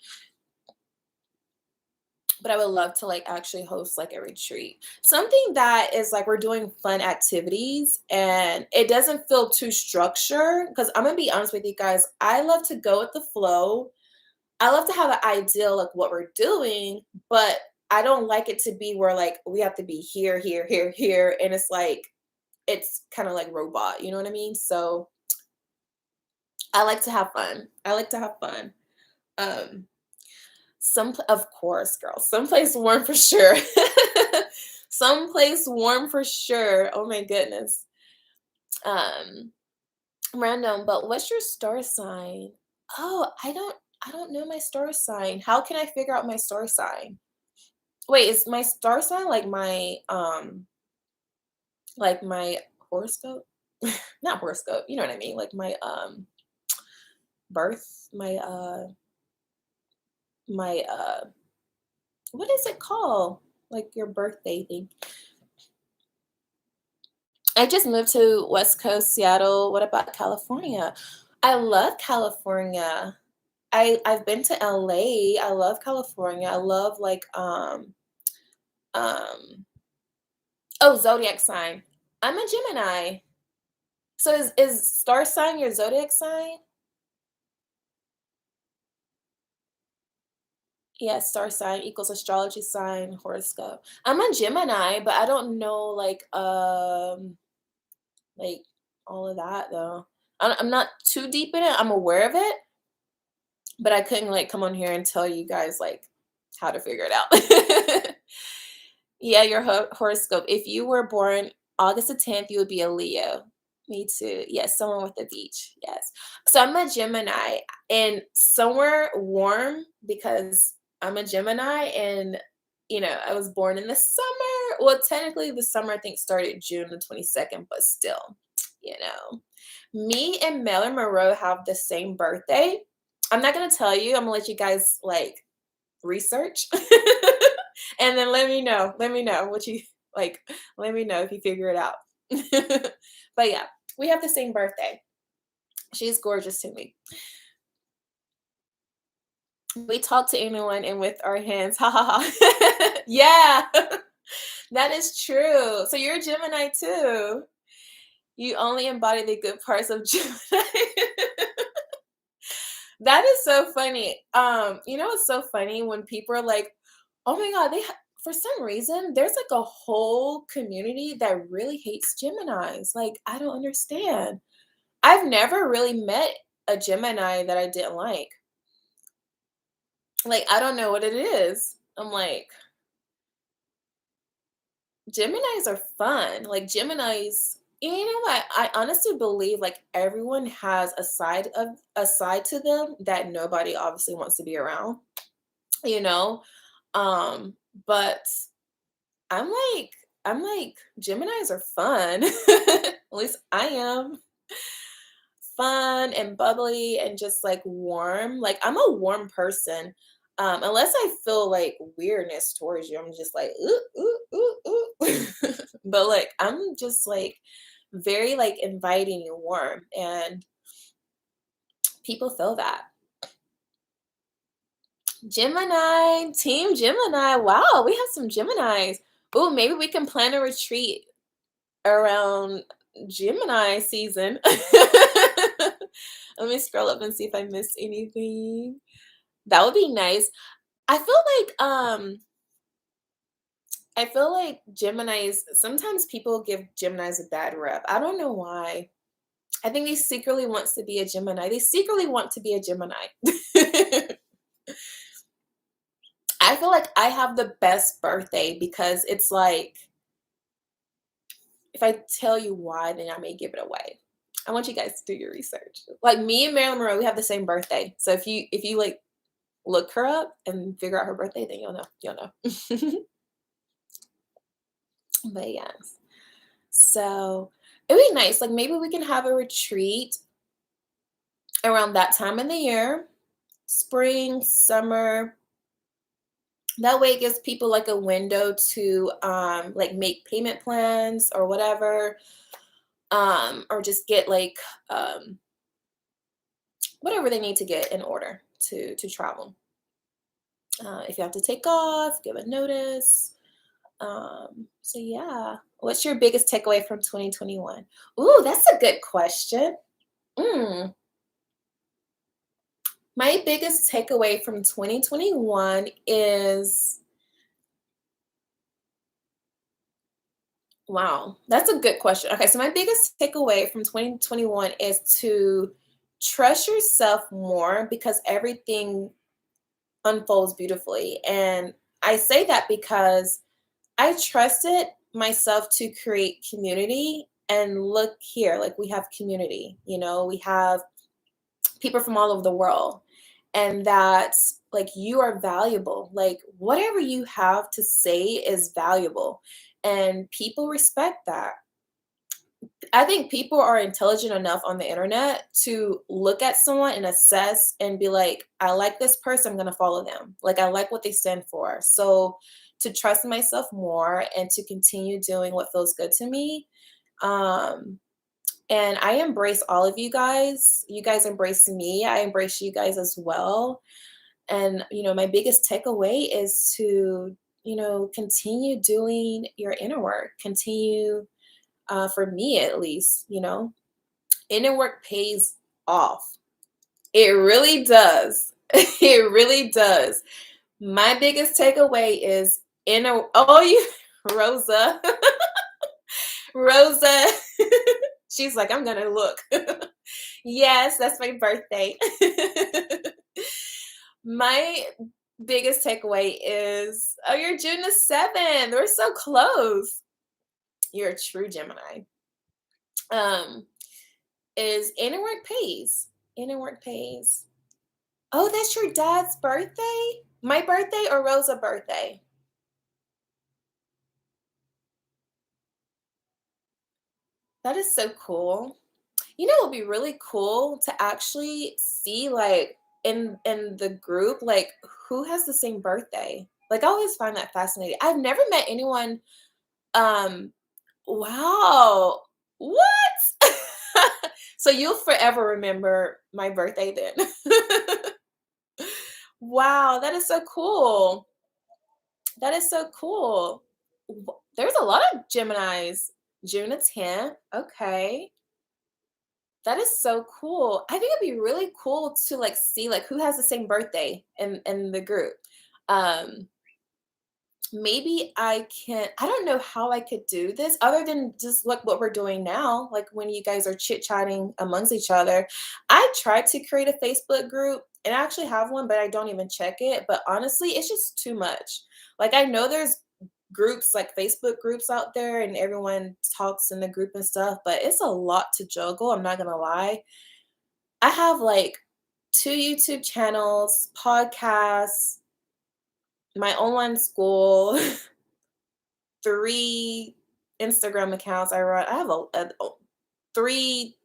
But I would love to like actually host like a retreat. Something that is like we're doing fun activities and it doesn't feel too structured. Because I'm gonna be honest with you guys, I love to go with the flow. I love to have an idea like what we're doing, but I don't like it to be where like we have to be here, here, here, here. And it's like it's kind of like robot, you know what I mean? So I like to have fun. I like to have fun. Um of course, girl. Someplace warm for sure. Someplace warm for sure. Oh my goodness. Um, Random, but what's your star sign? Oh, I don't. I don't know my star sign. How can I figure out my star sign? Wait, is my star sign like my horoscope? Not horoscope, you know what I mean? Like my birth, my what is it called? Like your birthday thing. I just moved to West Coast, Seattle. What about California? I love California. I've been to LA. I love California. I love like um oh, zodiac sign. I'm a Gemini. So is star sign your zodiac sign? Yeah, star sign equals astrology sign, horoscope. I'm a Gemini, but I don't know like all of that though. I'm not too deep in it. I'm aware of it, but I couldn't like come on here and tell you guys like how to figure it out. Yeah, your horoscope. If you were born August the 10th, you would be a Leo. Me too. Yes, someone with the beach. Yes. So I'm a Gemini and somewhere warm because I'm a Gemini and I was born in the summer. Well, technically the summer I think started June the 22nd, but still, you know. Me and Marilyn Monroe have the same birthday. I'm not gonna tell you. I'm gonna let you guys like research and then let me know. Let me know what you like. Let me know if you figure it out. But yeah, we have the same birthday. She's gorgeous to me. We talk to anyone and with our hands. Ha ha ha. Yeah, that is true. So you're a Gemini too. You only embody the good parts of Gemini. That is so funny. It's so funny when people are like, "Oh my god, for some reason there's like a whole community that really hates Geminis." Like, I don't understand. I've never really met a Gemini that I didn't like. Like, I don't know what it is. I'm like, Geminis are fun. Like Geminis, you know what? I honestly believe like everyone has a side to them that nobody obviously wants to be around, you know? Um, but I'm like I'm like, Geminis are fun. At least I am. Fun and bubbly and just like warm. Like I'm a warm person. Unless I feel like weirdness towards you, I'm just like, ooh, ooh, ooh, ooh. But like I'm just like very like inviting and warm and people feel that. Gemini, team Gemini. Wow, we have some Geminis. Oh, maybe we can plan a retreat around Gemini season. Let me scroll up and see if I missed anything. That would be nice. I feel like I feel like Geminis sometimes people give Geminis a bad rep. I don't know why. I think they secretly wants to be a Gemini. They secretly want to be a Gemini. I feel like I have the best birthday because it's like if I tell you why, then I may give it away. I want you guys to do your research. Like me and Marilyn Monroe, we have the same birthday. So if you like look her up and figure out her birthday, then you'll know. You'll know. But yes. So it'd be nice. Like maybe we can have a retreat around that time in the year, spring, summer. That way it gives people like a window to like make payment plans or whatever. Or just get like whatever they need to get in order to travel. If you have to take off, give a notice. So yeah. What's your biggest takeaway from 2021? Ooh, that's a good question. Mm. My biggest takeaway from 2021 is wow, that's a good question. Okay, so my biggest takeaway from 2021 is to trust yourself more because everything unfolds beautifully. And I say that because I trusted myself to create community. And look here, like we have community, we have people from all over the world. and that like you are valuable. Like whatever you have to say is valuable, and people respect that. I think people are intelligent enough on the internet to look at someone and assess and be like, I like this person, I'm going to follow them. Like, I like what they stand for. So, to trust myself more and to continue doing what feels good to me. Um, and I embrace all of you guys. You guys embrace me. I embrace you guys as well. And, my biggest takeaway is to, continue doing your inner work, continue for me at least, inner work pays off. It really does. It really does. My biggest takeaway is inner. Oh, you, Rosa, Rosa. She's like, I'm gonna look. Yes, that's my birthday. My biggest takeaway is, oh, you're June the 7th. We're so close. You're a true Gemini. Um, is inner work pays. Inner work pays. Oh, that's your dad's birthday? My birthday or Rosa birthday? That is so cool. It would be really cool to actually see like in the group like who has the same birthday. Like I always find that fascinating. I've never met anyone um wow. What? So you'll forever remember my birthday then. Wow, that is so cool. That is so cool. There's a lot of Geminis. June the 10th. Okay. That is so cool. I think it'd be really cool to like see like who has the same birthday in the group. Um maybe I don't know how I could do this other than just like what we're doing now, like when you guys are chit-chatting amongst each other. I tried to create a Facebook group and I actually have one, but I don't even check it. But honestly, it's just too much. Like I know there's groups like Facebook groups out there and everyone talks in the group and stuff, but it's a lot to juggle. I'm not gonna lie. I have like two YouTube channels, podcasts, my online school, three Instagram accounts I run. I have three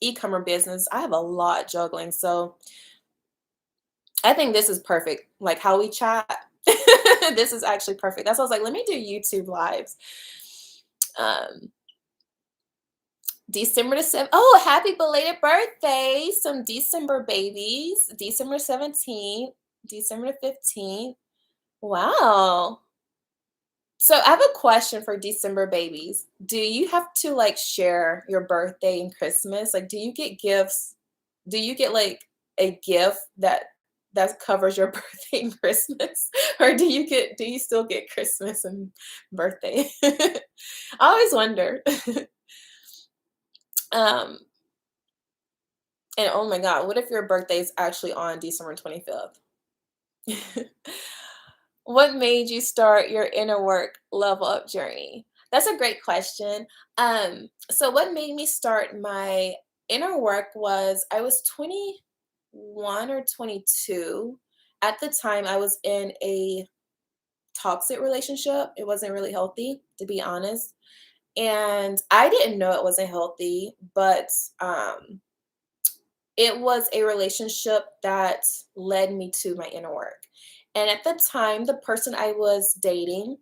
e-commerce business. I have a lot juggling. So I think this is perfect. Like how we chat. This is actually perfect. That's why I was like, let me do YouTube lives. Um, December the 7th. Oh, happy belated birthday. Some December babies. December 17th, December the 15th. Wow. So I have a question for December babies. Do you have to like share your birthday and Christmas? Like, do you get gifts? Do you get like a gift that covers your birthday and Christmas? Or do you still get Christmas and birthday? I always wonder. Um, and oh my God, what if your birthday is actually on December 25th? What made you start your inner work level up journey? That's a great question. So what made me start my inner work was I was 21 or 22. At the time, I was in a toxic relationship. It wasn't really healthy, to be honest. And I didn't know it wasn't healthy, but it was a relationship that led me to my inner work. And at the time, the person I was dating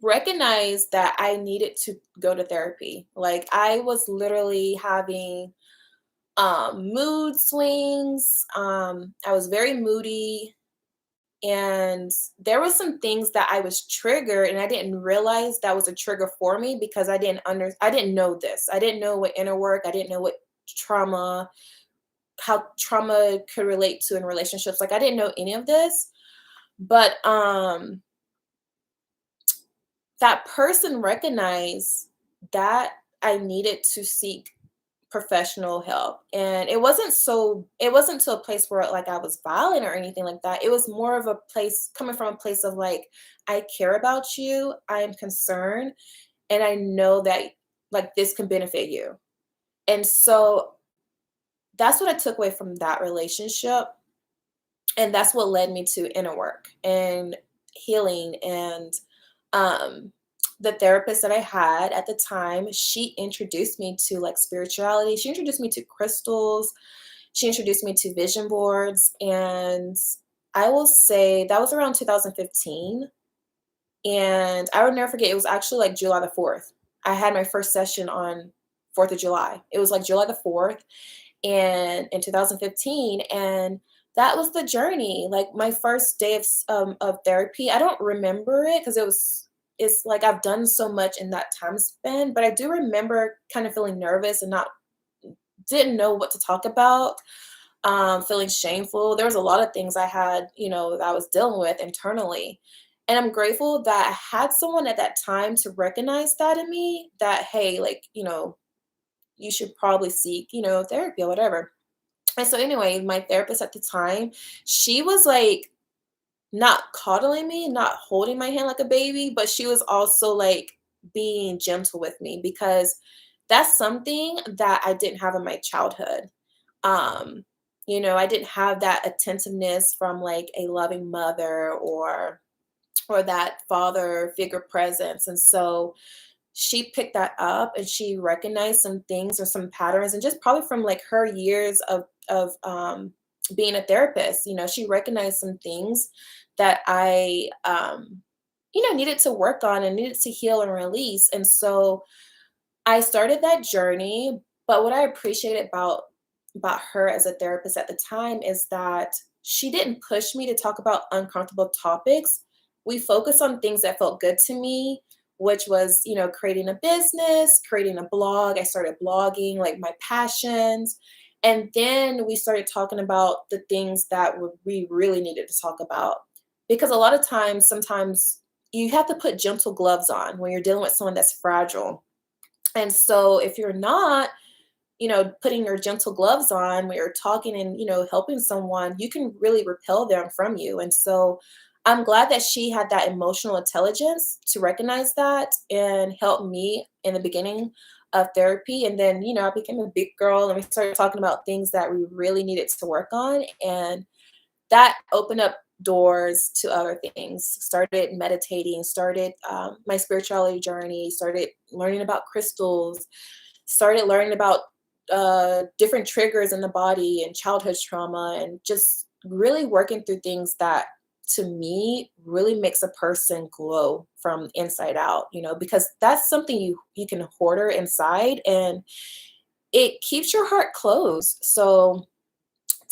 recognized that I needed to go to therapy. Like I was literally having mood swings. I was very moody and there were some things that I was triggered and I didn't realize that was a trigger for me because I didn't know this. I didn't know what inner work, I didn't know what trauma how trauma could relate to in relationships. Like I didn't know any of this, but that person recognized that I needed to seek professional help. And it wasn't to a place where like I was violent or anything like that. It was more of a place coming from a place of like I care about you, I am concerned, and I know that like this can benefit you. And so that's what I took away from that relationship. And that's what led me to inner work and healing. And um the therapist that I had at the time, she introduced me to like spirituality. She introduced me to crystals. She introduced me to vision boards. And I will say that was around 2015. And I would never forget, it was actually like July the 4th. I had my first session on 4th of July. It was like July the 4th and in 2015, and that was the journey. Like my first day of therapy, I don't remember it because it's like I've done so much in that time span, but I do remember kind of feeling nervous and not didn't know what to talk about, feeling shameful. There was a lot of things I had, that I was dealing with internally. And I'm grateful that I had someone at that time to recognize that in me, that, hey, like, you should probably seek, therapy or whatever. And so anyway, my therapist at the time, she was like not coddling me, not holding my hand like a baby, but she was also like being gentle with me because that's something that I didn't have in my childhood. Um, I didn't have that attentiveness from like a loving mother or that father figure presence. And so she picked that up and she recognized some things or some patterns, and just probably from like her years of being a therapist, she recognized some things that I needed to work on and needed to heal and release. And so I started that journey. But what I appreciated about her as a therapist at the time is that she didn't push me to talk about uncomfortable topics. We focused on things that felt good to me, which was, creating a business, creating a blog. I started blogging, like my passions. And then we started talking about the things that we really needed to talk about. Because a lot of times, sometimes you have to put gentle gloves on when you're dealing with someone that's fragile. And so if you're not, putting your gentle gloves on when you're talking and, helping someone, you can really repel them from you. And so I'm glad that she had that emotional intelligence to recognize that and help me in the beginning of therapy. And then, I became a big girl and we started talking about things that we really needed to work on. And that opened up doors to other things. Started meditating, started my spirituality journey, started learning about crystals, started learning about different triggers in the body and childhood trauma, and just really working through things that to me really makes a person glow from inside out, because that's something you can hoarder inside, and it keeps your heart closed. So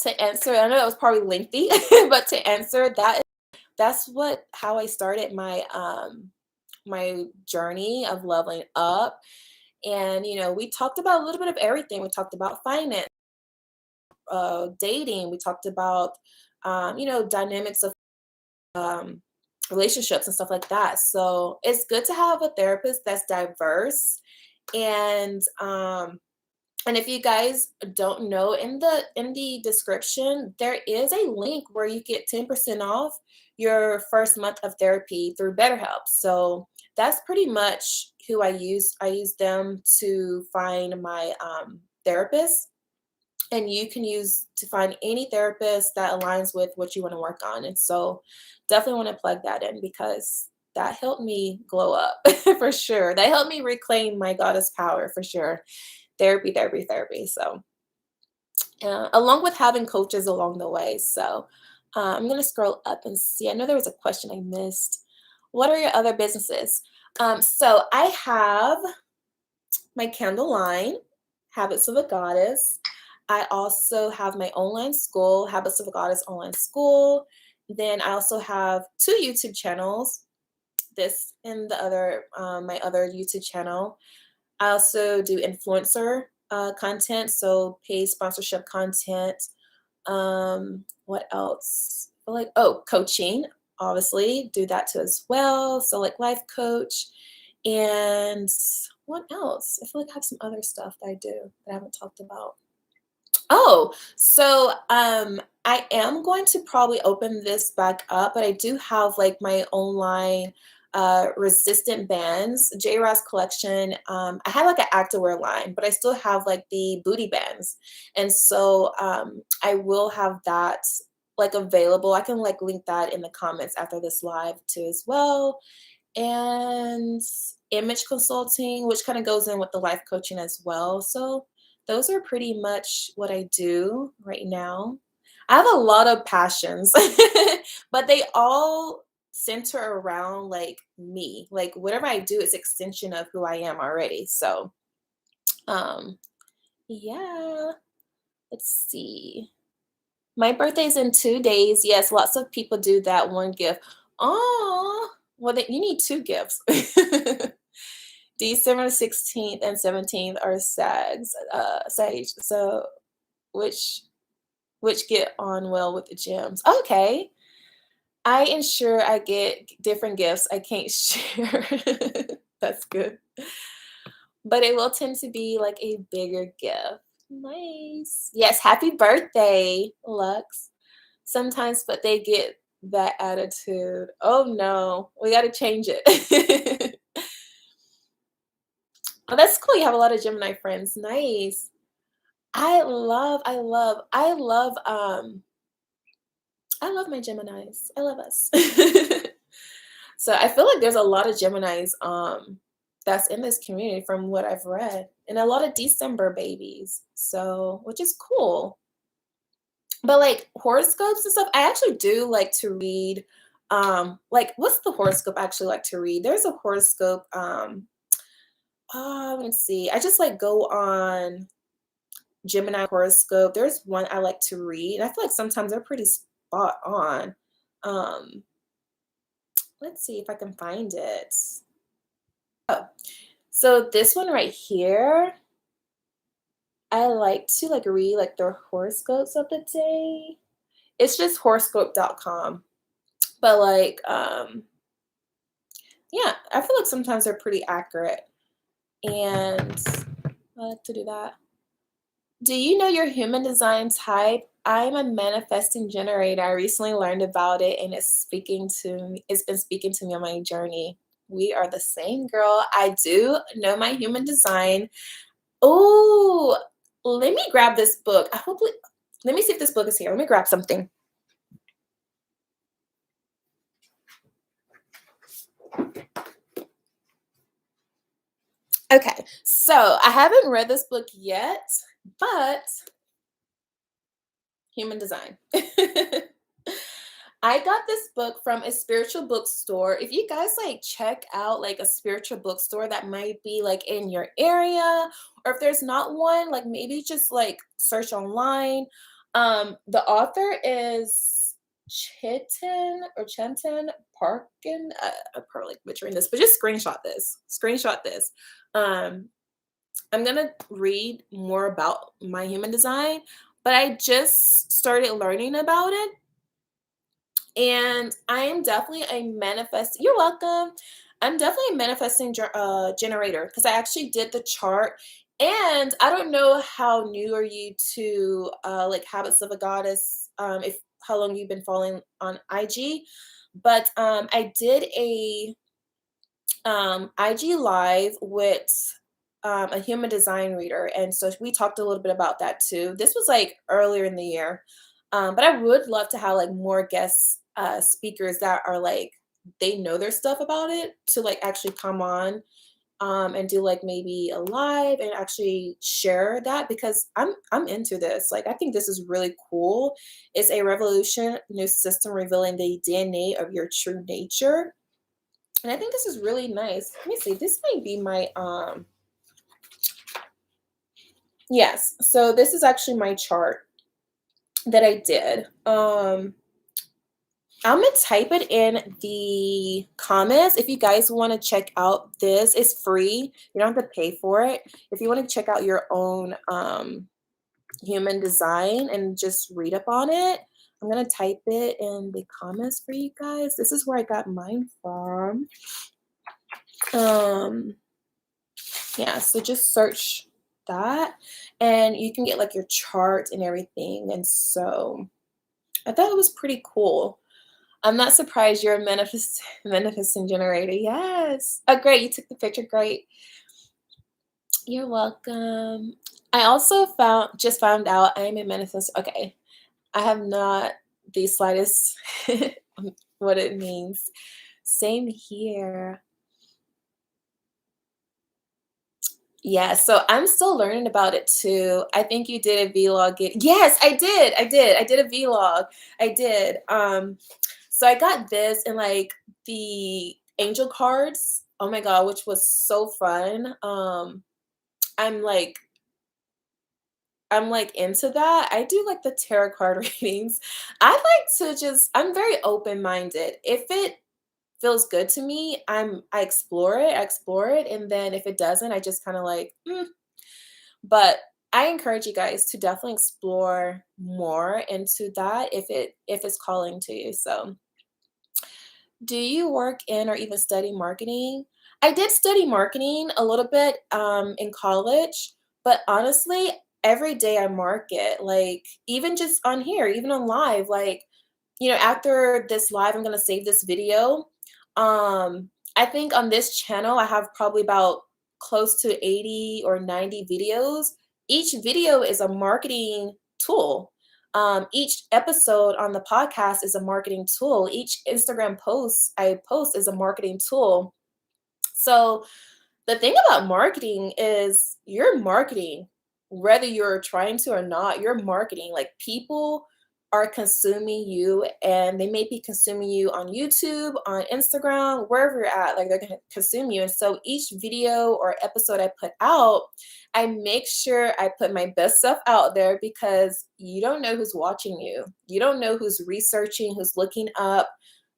to answer, I know that was probably lengthy, but to answer that, that's what how I started my journey of leveling up. And we talked about a little bit of everything. We talked about finance, dating. We talked about dynamics of um, relationships and stuff like that. So it's good to have a therapist that's diverse. And if you guys don't know, in the description, there is a link where you get 10% off your first month of therapy through BetterHelp. So that's pretty much who I use. I use them to find my therapist, and you can use to find any therapist that aligns with what you want to work on. And so definitely want to plug that in because that helped me glow up for sure. That helped me reclaim my goddess power for sure. Therapy, therapy, therapy. So, along with having coaches along the way. So, I'm going to scroll up and see. I know there was a question I missed. What are your other businesses? So, I have my candle line, Habits of a Goddess. I also have my online school, Habits of a Goddess online school. Then I also have two YouTube channels, this and the other, my other YouTube channel. I also do influencer content, so paid sponsorship content. What else? Like, oh, coaching, obviously, do that too as well. So like life coach. And what else? I feel like I have some other stuff that I do that I haven't talked about. Oh, so I am going to probably open this back up, but I do have like my online resistant bands, J Ross collection. I have like an activewear line, but I still have like the booty bands. And so I will have that like available. I can like link that in the comments after this live too as well. And image consulting, which kind of goes in with the life coaching as well. So those are pretty much what I do right now. I have a lot of passions, but they all center around like me. Like whatever I do is extension of who I am already. So um yeah, let's see. My birthday's in 2 days. Yes, lots of people do that one gift. Oh, well, then you need 2 gifts. December 16th and 17th are Sage. So which which get on well with the gems. Okay. I ensure I get different gifts. I can't share. That's good. But it will tend to be like a bigger gift. Nice. Yes, happy birthday, Lux. Sometimes, but they get that attitude. Oh no, we got to change it. Oh, that's cool. You have a lot of Gemini friends. Nice. I love my Geminis. I love us. So I feel like there's a lot of Geminis that's in this community from what I've read. And a lot of December babies. So, which is cool. But like horoscopes and stuff, I actually do like to read. Like what's the horoscope I actually like to read? There's a horoscope. Let me see. I just like go on Gemini horoscope. There's one I like to read. And I feel like sometimes they're pretty spot on. Um, let's see if I can find it. Oh, so this one right here, I like to like read like the horoscopes of the day. It's just horoscope.com. But like yeah, I feel like sometimes they're pretty accurate. And I like to do that. Do you know your human design type? I'm a manifesting generator. I recently learned about it and it's been speaking to me on my journey. We are the same girl. I do know my human design. Oh, let me grab this book. Let me see if this book is here. Let me grab something. Okay, so I haven't read this book yet, but human design. I got this book from a spiritual bookstore. If you guys like check out like a spiritual bookstore that might be like in your area, or if there's not one, like maybe just like search online. The author is Chintan Parkin. I'm probably butchering this, but just screenshot this. Screenshot this. Um, I'm gonna read more about my human design, but I just started learning about it. And I am definitely a manifest. You're welcome. I'm definitely a manifesting generator because I actually did the chart. And I don't know how new are you to like Habits of a Goddess, if how long you've been following on IG, but I did a IG live with a human design reader, and so we talked a little bit about that too. This was like earlier in the year, but I would love to have like more guest speakers that are like they know their stuff about it to like actually come on and do like maybe a live and actually share that because I'm into this. Like I think this is really cool. It's a revolution new system revealing the DNA of your true nature. And I think this is really nice. Let me see. This might be my yes. So this is actually my chart that I did. I'm gonna type it in the comments if you guys want to check out this. It's free. You don't have to pay for it. If you want to check out your own human design and just read up on it, I'm gonna type it in the comments for you guys. This is where I got mine from. Yeah, so just search that and you can get like your chart and everything. And so I thought it was pretty cool. I'm not surprised you're a manifesting generator. Yes. Oh, great. You took the picture. Great. You're welcome. I also just found out I am a manifest. Okay. I have not the slightest what it means. Same here. Yeah, so I'm still learning about it too. I think you did a vlog. Yes, I did. I did. I did a vlog. I did. So I got this and like the angel cards. Oh my god, which was so fun. I'm like I'm like into that. I do like the tarot card readings. I like to just I'm very open-minded. If it feels good to me, I explore it, and then if it doesn't, I just kind of like, but I encourage you guys to definitely explore more into that if it's calling to you. So, do you work in or even study marketing? I did study marketing a little bit in college, but honestly, every day I market, like even just on here, even on live, like after this live, I'm gonna save this video. I think on this channel, I have probably about close to 80 or 90 videos. Each video is a marketing tool. Each episode on the podcast is a marketing tool. Each Instagram post I post is a marketing tool. So the thing about marketing is you're marketing, whether you're trying to or not, you're marketing. Like people are consuming you and they may be consuming you on YouTube, on Instagram, wherever you're at, like they're gonna consume you. And so each video or episode I put out, I make sure I put my best stuff out there because you don't know who's watching you. You don't know who's researching, who's looking up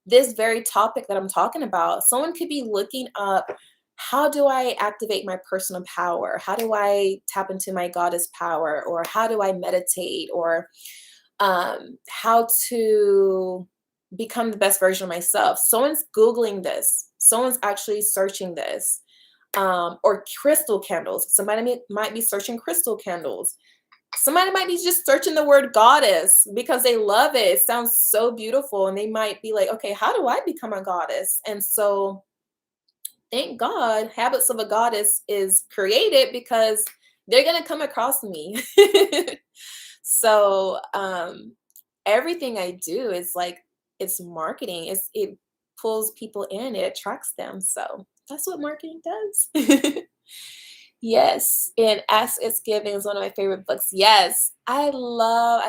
this very topic that I'm talking about. Someone could be looking up how do I activate my personal power? How do I tap into my goddess power? Or how do I meditate? Or how to become the best version of myself? Someone's Googling this, someone's actually searching this. Or crystal candles. Somebody might be searching crystal candles. Somebody might be just searching the word goddess because they love it. It sounds so beautiful. And they might be like, okay, how do I become a goddess? And so thank God Habits of a Goddess is created because they're going to come across me. So everything I do is like it's marketing. It pulls people in, it attracts them. So that's what marketing does. Yes, and Ask It's Giving is one of my favorite books. Yes, I love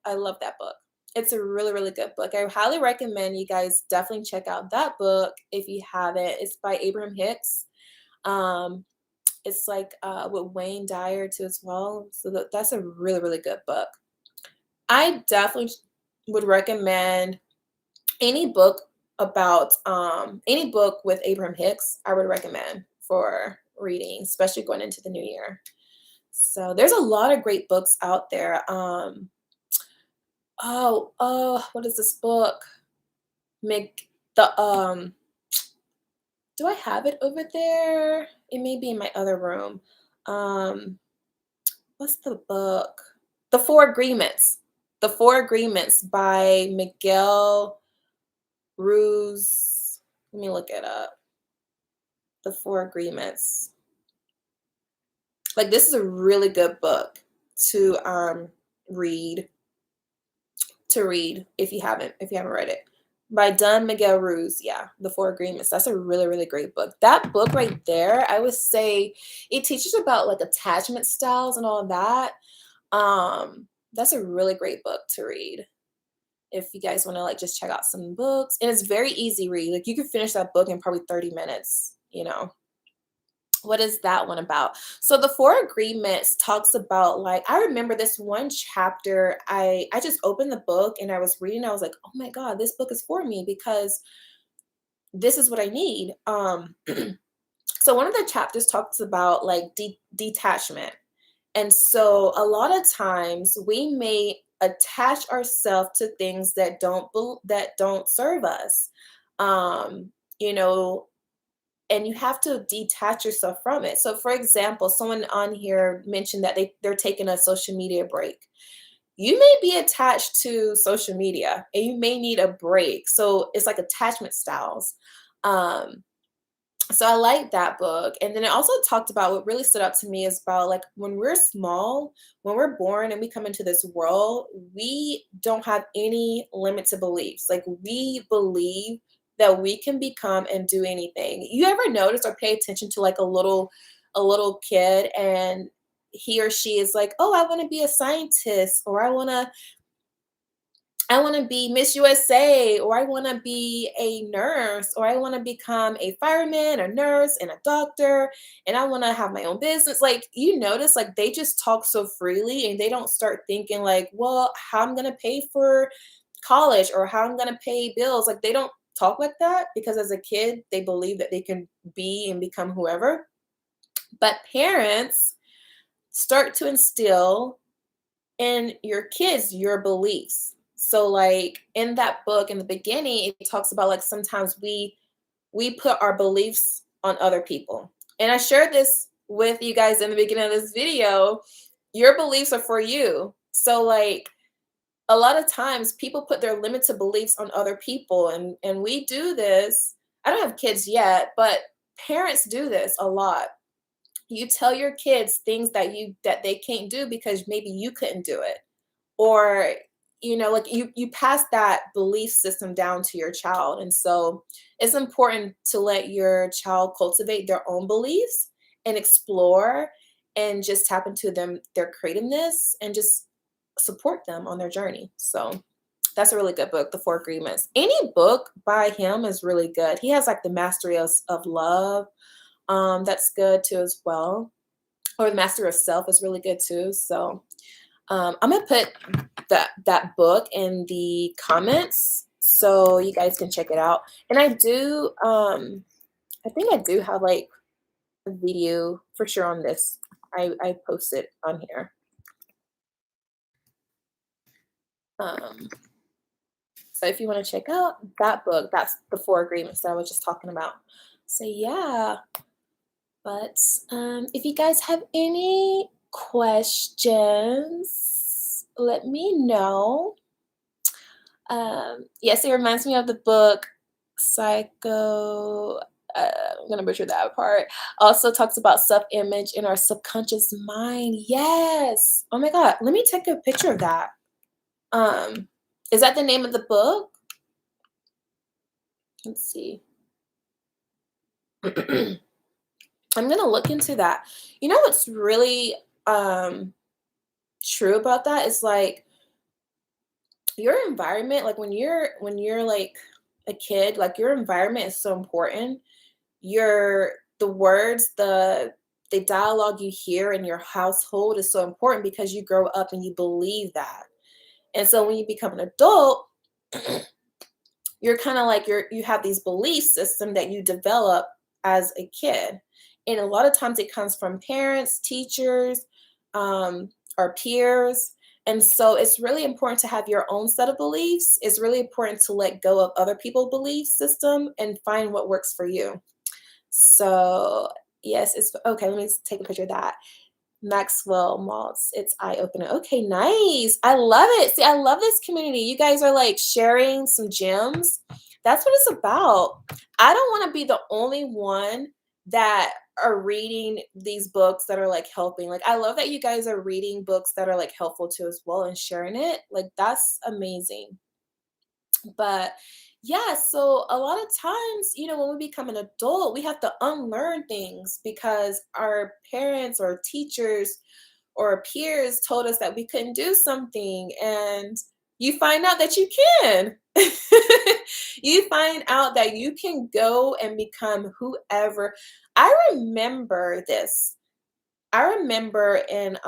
that book. It's a really, really good book. I highly recommend you guys definitely check out that book if you haven't. It's by Abraham Hicks. Um, it's like with Wayne Dyer too as well. So that's a really, really good book. I definitely would recommend any book about any book with Abraham Hicks. I would recommend for reading, especially going into the new year. So there's a lot of great books out there. What is this book? Make the Do I have it over there? It may be in my other room. Um, what's the book? The Four Agreements. The Four Agreements by Miguel Ruiz. Let me look it up. The Four Agreements. Like this is a really good book to read if you haven't read it. By Don Miguel Ruiz. Yeah, The Four Agreements. That's a really, really great book. That book right there, I would say it teaches about like attachment styles and all of that. That's a really great book to read. If you guys want to like just check out some books. And it's very easy read. Like you can finish that book in probably 30 minutes. What is that one about? So the Four Agreements talks about like I remember this one chapter. I just opened the book and I was reading. I was like, oh my God, this book is for me because this is what I need. So one of the chapters talks about like detachment. And so a lot of times we may attach ourselves to things that don't serve us. You know, and you have to detach yourself from it. So for example, someone on here mentioned that they're taking a social media break. You may be attached to social media and you may need a break. So it's like attachment styles. Um, So I like that book. And then it also talked about what really stood out to me is about like when we're small, when we're born and we come into this world, we don't have any limited beliefs. Like we believe that we can become and do anything. You ever notice or pay attention to like a little kid and he or she is like, "Oh, I want to be a scientist," or I want to be Miss USA, or I want to be a nurse, or I want to become a fireman, a nurse, and a doctor, and I want to have my own business. Like, you notice, like, they just talk so freely and they don't start thinking, like, well, how I'm going to pay for college or how I'm going to pay bills. Like, they don't talk like that because as a kid, they believe that they can be and become whoever. But parents start to instill in your kids your beliefs. So like in that book in the beginning it talks about like sometimes we put our beliefs on other people. And I shared this with you guys in the beginning of this video. Your beliefs are for you. So like a lot of times people put their limited beliefs on other people and we do this. I don't have kids yet, but parents do this a lot. You tell your kids things that they can't do because maybe you couldn't do it, or like you pass that belief system down to your child. And so it's important to let your child cultivate their own beliefs and explore and just tap into their creativeness and just support them on their journey. So that's a really good book, The Four Agreements. Any book by him is really good. He has like The Mastery of Love. That's good too as well. Or The Master of Self is really good too. So I'm gonna put that book in the comments so you guys can check it out. And I think I do have like a video for sure on this. I posted on here. Um, so if you want to check out that book, that's the Four Agreements that I was just talking about. So yeah, but if you guys have any questions, let me know. Yes, it reminds me of the book Psycho. I'm gonna butcher that part. Also talks about self-image in our subconscious mind. Yes. Oh my God. Let me take a picture of that. Um, is that the name of the book? Let's see. I'm gonna look into that. You know what's really um true about that is like your environment, like when you're like a kid, like your environment is so important. The words, the dialogue you hear in your household is so important because you grow up and you believe that. And so when you become an adult, you're kind of like you have these belief system that you develop as a kid. And a lot of times it comes from parents, teachers, our peers. And so it's really important to have your own set of beliefs. It's really important to let go of other people's belief system and find what works for you. So, yes, it's okay, let me take a picture of that. Maxwell Maltz, it's eye opener. Okay, nice. I love it. See, I love this community. You guys are like sharing some gems. That's what it's about. I don't want to be the only one that are reading these books that are like helping. Like, I love that you guys are reading books that are like helpful too as well and sharing it. Like, that's amazing. But yeah, so a lot of times, when we become an adult, we have to unlearn things because our parents or teachers or peers told us that we couldn't do something. And you find out that you can. You find out that you can go and become whoever. I remember this. I remember in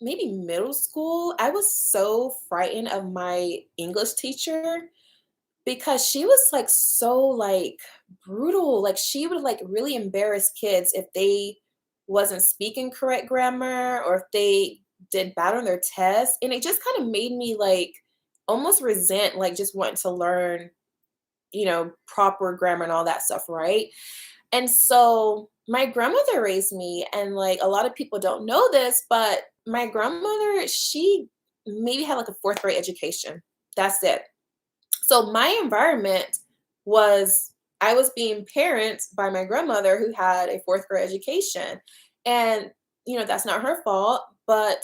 maybe middle school, I was so frightened of my English teacher because she was like so like brutal. Like she would like really embarrass kids if they wasn't speaking correct grammar or if they did bad on their test. And it just kind of made me like almost resent like just wanting to learn, proper grammar and all that stuff, right? And so my grandmother raised me, and like a lot of people don't know this, but my grandmother, she maybe had like a fourth grade education. That's it. So my environment was I was being parented by my grandmother who had a fourth grade education. And, that's not her fault, but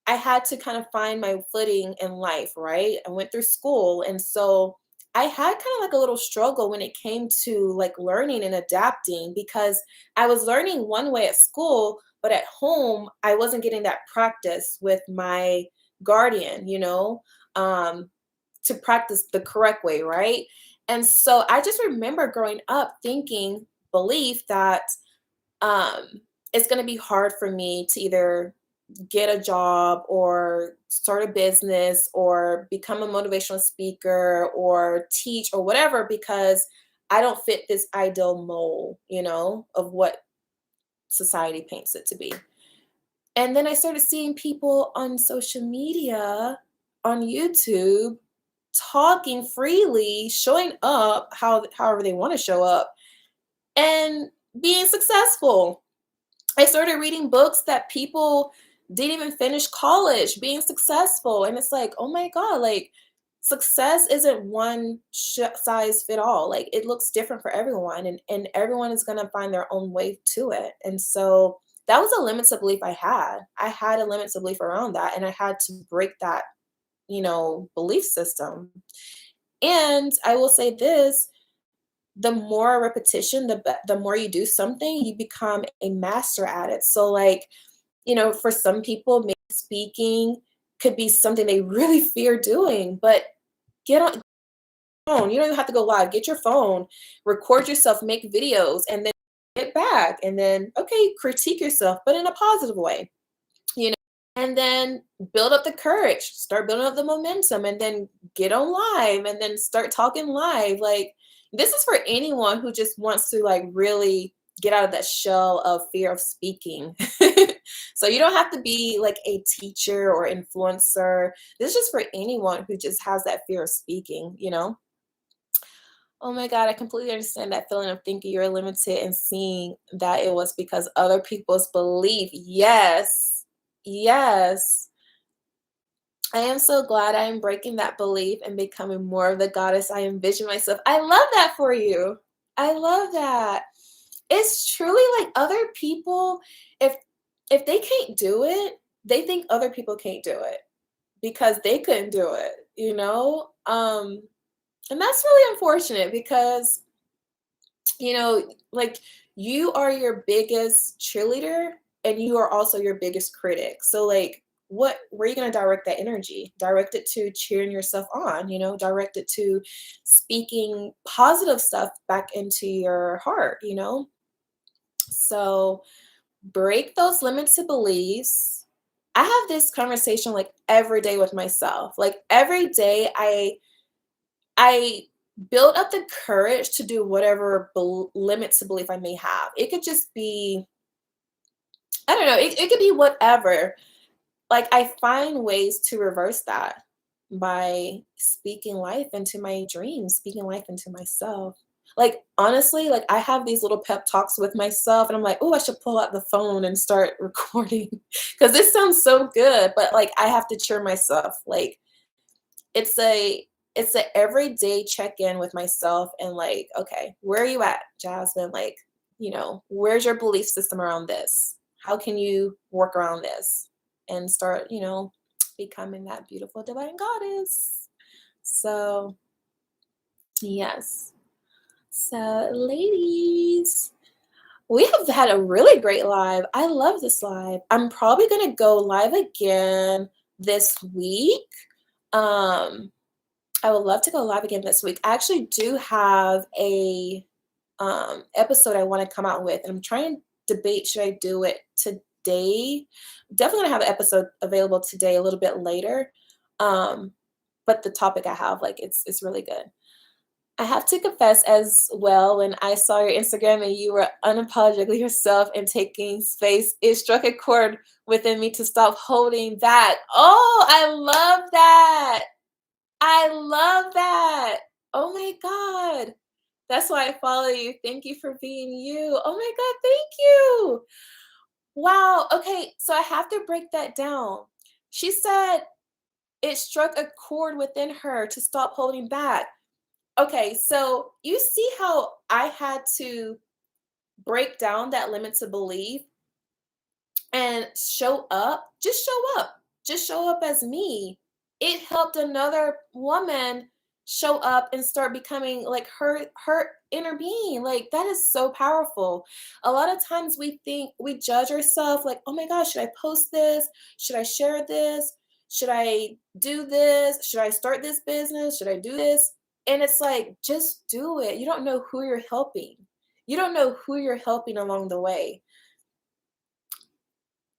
I had to kind of find my footing in life, right? I went through school. And so I had kind of like a little struggle when it came to like learning and adapting because I was learning one way at school, but at home, I wasn't getting that practice with my guardian, um, to practice the correct way, right? And so I just remember growing up thinking, belief that um, it's going to be hard for me to either get a job or start a business or become a motivational speaker or teach or whatever because I don't fit this ideal mold, of what society paints it to be. And then I started seeing people on social media, on YouTube, talking freely, showing up however they want to show up and being successful. I started reading books that people didn't even finish college being successful. And it's like, oh my God, like success isn't one size fit all. Like it looks different for everyone, and everyone is going to find their own way to it. And so that was a limited belief I had. I had a limited belief around that, and I had to break that, belief system. And I will say this, the more repetition, the more you do something, you become a master at it. So like, for some people, maybe speaking could be something they really fear doing, but get on phone. You don't even have to go live. Get your phone, record yourself, make videos, and then get back. And then, okay, critique yourself, but in a positive way, you know, and then build up the courage, start building up the momentum, and then get on live and then start talking live. Like, this is for anyone who just wants to, like, really get out of that shell of fear of speaking. So you don't have to be like a teacher or influencer. This is just for anyone who just has that fear of speaking. Oh my God, I completely understand that feeling of thinking you're limited and seeing that it was because other people's belief. Yes. Yes. I am so glad I am breaking that belief and becoming more of the goddess I envision myself. I love that for you. I love that. It's truly like other people, if if they can't do it, they think other people can't do it because they couldn't do it. And that's really unfortunate because like you are your biggest cheerleader and you are also your biggest critic. So like where are you going to direct that energy? Direct it to cheering yourself on, direct it to speaking positive stuff back into your heart. So break those limited beliefs. I have this conversation like every day with myself. Like every day I build up the courage to do whatever limits to belief I may have. It could just be, I don't know, it could be whatever. Like I find ways to reverse that by speaking life into my dreams, speaking life into myself. Like honestly, like I have these little pep talks with myself and I'm like, oh, I should pull out the phone and start recording because this sounds so good, but like I have to cheer myself. Like it's a it's a everyday check-in with myself and like, okay, where are you at, Jasmine? Like, where's your belief system around this? How can you work around this and start, becoming that beautiful divine goddess? So, yes. So, ladies, we have had a really great live. I love this live. I'm probably going to go live again this week. Um, I would love to go live again this week. I actually do have a episode I want to come out with, and I'm trying to debate should I do it today. Definitely gonna have an episode available today, a little bit later. Um, but the topic I have, like, it's really good. I have to confess as well, when I saw your Instagram and you were unapologetically yourself and taking space, it struck a chord within me to stop holding back. Oh, I love that. I love that. Oh my God. That's why I follow you. Thank you for being you. Oh my God, thank you. Wow. Okay, so I have to break that down. She said it struck a chord within her to stop holding back. Okay, so you see how I had to break down that limited belief and show up, just show up. Just show up as me. It helped another woman show up and start becoming like her inner being. Like that is so powerful. A lot of times we think we judge ourselves like, "Oh my gosh, should I post this? Should I share this? Should I do this? Should I start this business? Should I do this?" And it's like, just do it. You don't know who you're helping. You don't know who you're helping along the way.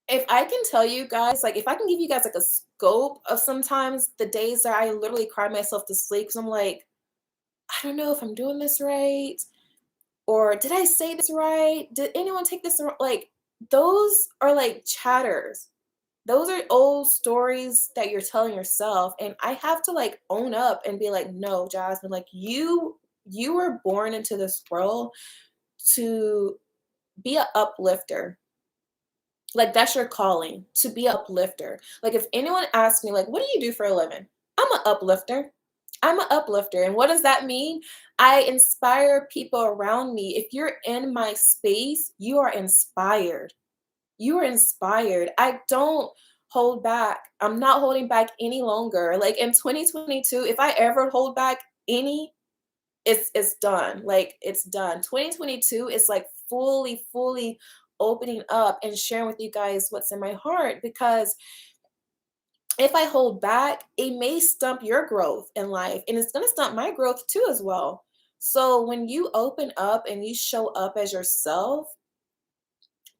If I can tell you guys, like, if I can give you guys, like, a scope of sometimes the days that I literally cry myself to sleep, because 'cause I'm like, "I don't know if I'm doing this right," or, "Did I say this right? Did anyone take this wr" like, those are, like, chatters. Those are old stories that you're telling yourself, and I have to, like, own up and be like, "No, Jasmine, like, you were born into this world to be a uplifter." Like, that's your calling, to be a uplifter. Like, if anyone asks me, like, "What do you do for a living?" I'm an uplifter. I'm an uplifter, and what does that mean? I inspire people around me. If you're in my space, you are inspired. You are inspired. I don't hold back. I'm not holding back any longer. Like, in 2022, if I ever hold back any it's done. Like, it's done. 2022 is, like, fully opening up and sharing with you guys what's in my heart because if I hold back, it may stump your growth in life, and it's gonna stump my growth too as well. So, when you open up and you show up as yourself,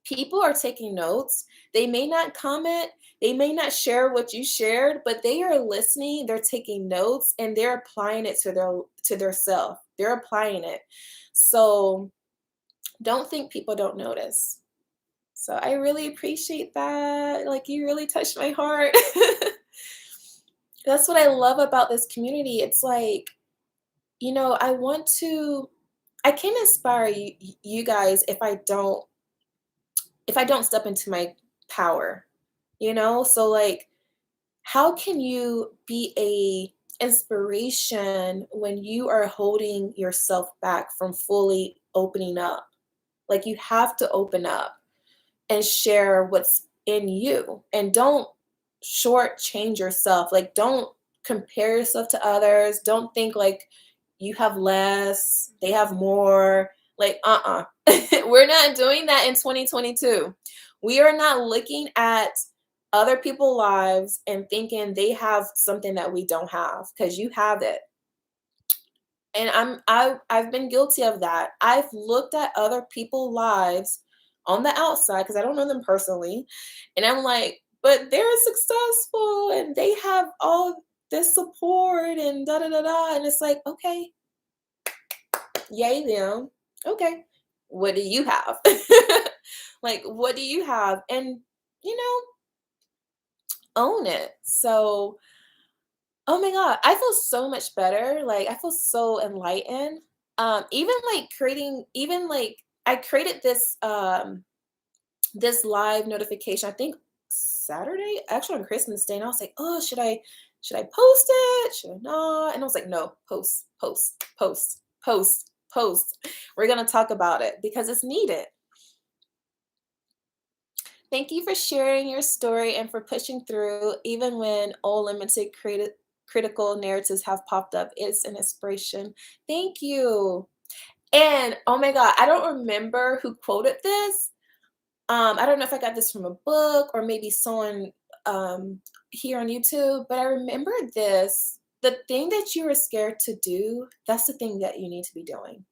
people are taking notes. They may not comment, they may not share what you shared, but they are listening, they're taking notes, and they're applying it to their self. They're applying it. So don't think people don't notice. So I really appreciate that. Like you really touched my heart. That's what I love about this community. It's like, I can inspire you guys if I don't step into my power, you know? So like how can you be a inspiration when you are holding yourself back from fully opening up? Like you have to open up and share what's in you and don't shortchange yourself. Like don't compare yourself to others. Don't think like you have less, they have more. Like, We're not doing that in 2022. We are not looking at other people's lives and thinking they have something that we don't have because you have it. And I've been guilty of that. I've looked at other people's lives on the outside because I don't know them personally, and I'm like, but they're successful and they have all this support and da da da da. And it's like, okay, yay them. Okay. What do you have? Like, what do you have? And you know, own it. So oh my god, I feel so much better, like, I feel so enlightened. Even, like, I created this live notification, I think Saturday? Actually on Christmas Day, and I was like, "Oh, should I post it? Should I not?" And I was like, "No, post, post, post, post, post. We're gonna talk about it because it's needed." Thank you for sharing your story and for pushing through even when all limited critical narratives have popped up. It's an inspiration. Thank you. And oh my God, I don't remember who quoted this. I don't know if I got this from a book or maybe someone here on YouTube, but I remember this. The thing that you were scared to do, that's the thing that you need to be doing.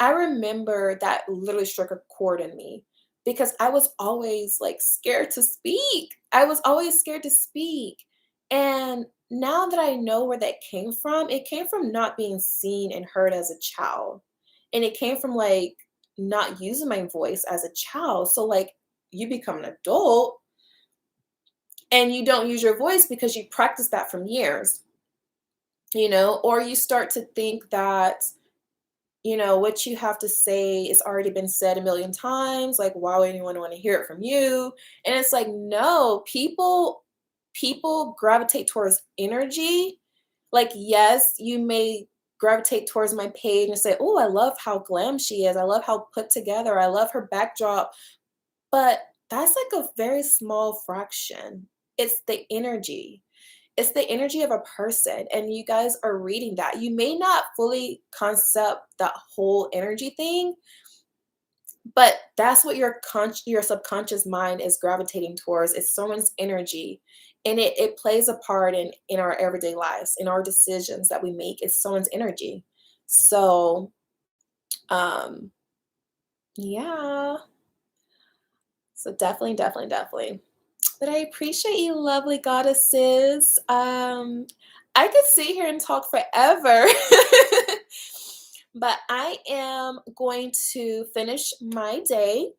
I remember that literally struck a chord in me because I was always like scared to speak. I was always scared to speak. And now that I know where that came from, it came from not being seen and heard as a child. And it came from like not using my voice as a child. So, like, you become an adult and you don't use your voice because you practiced that from years, or you start to think that what you have to say is already been said a million times. Like, why would anyone want to hear it from you? And it's like, no, people gravitate towards energy. Like, yes, you may gravitate towards my page and say, oh, I love how glam she is. I love how put together. I love her backdrop. But that's like a very small fraction. It's the energy. It's the energy of a person. And you guys are reading that. You may not fully concept that whole energy thing, but that's what your subconscious mind is gravitating towards. It's someone's energy. And it plays a part in our everyday lives, in our decisions that we make. It's someone's energy. So um yeah. So definitely, definitely, definitely. But I appreciate you, lovely goddesses. I could sit here and talk forever. But I am going to finish my day.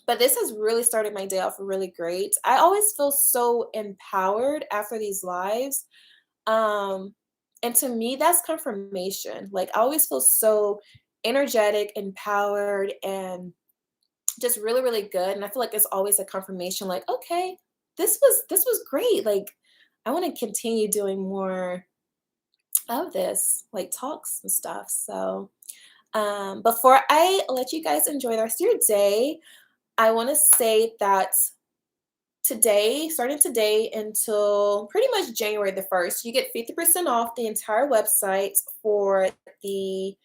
But this has really started my day off really great. I always feel so empowered after these lives. Um, and to me, that's confirmation. Like I always feel so energetic, empowered, and just really, really good. And I feel like it's always a confirmation, like, okay, this was great. Like I want to continue doing more of this, like talks and stuff. So before I let you guys enjoy the rest of your day, I want to say that today, starting today until pretty much January the 1st, you get 50% off the entire website for the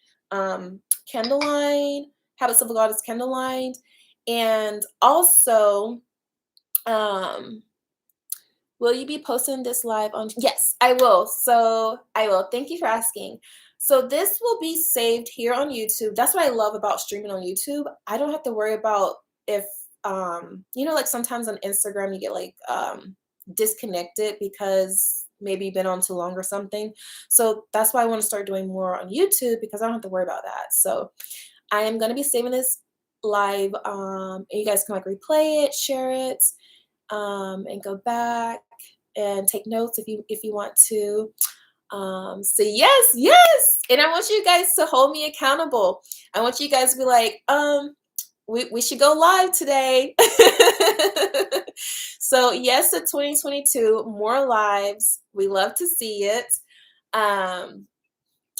candle line, Habits of a Goddess candle line. And also, um, will you be posting this live on? Yes, I will. So I will. Thank you for asking. So this will be saved here on YouTube. That's what I love about streaming on YouTube. I don't have to worry about if like sometimes on Instagram you get like disconnected because maybe you've been on too long or something. So that's why I want to start doing more on YouTube because I don't have to worry about that. So I am going to be saving this live. And you guys can like replay it, share it, and go back and take notes if you want to. So yes, yes. And I want you guys to hold me accountable. I want you guys to be like, we should go live today. So yes, to 2022, more lives. We love to see it. Um,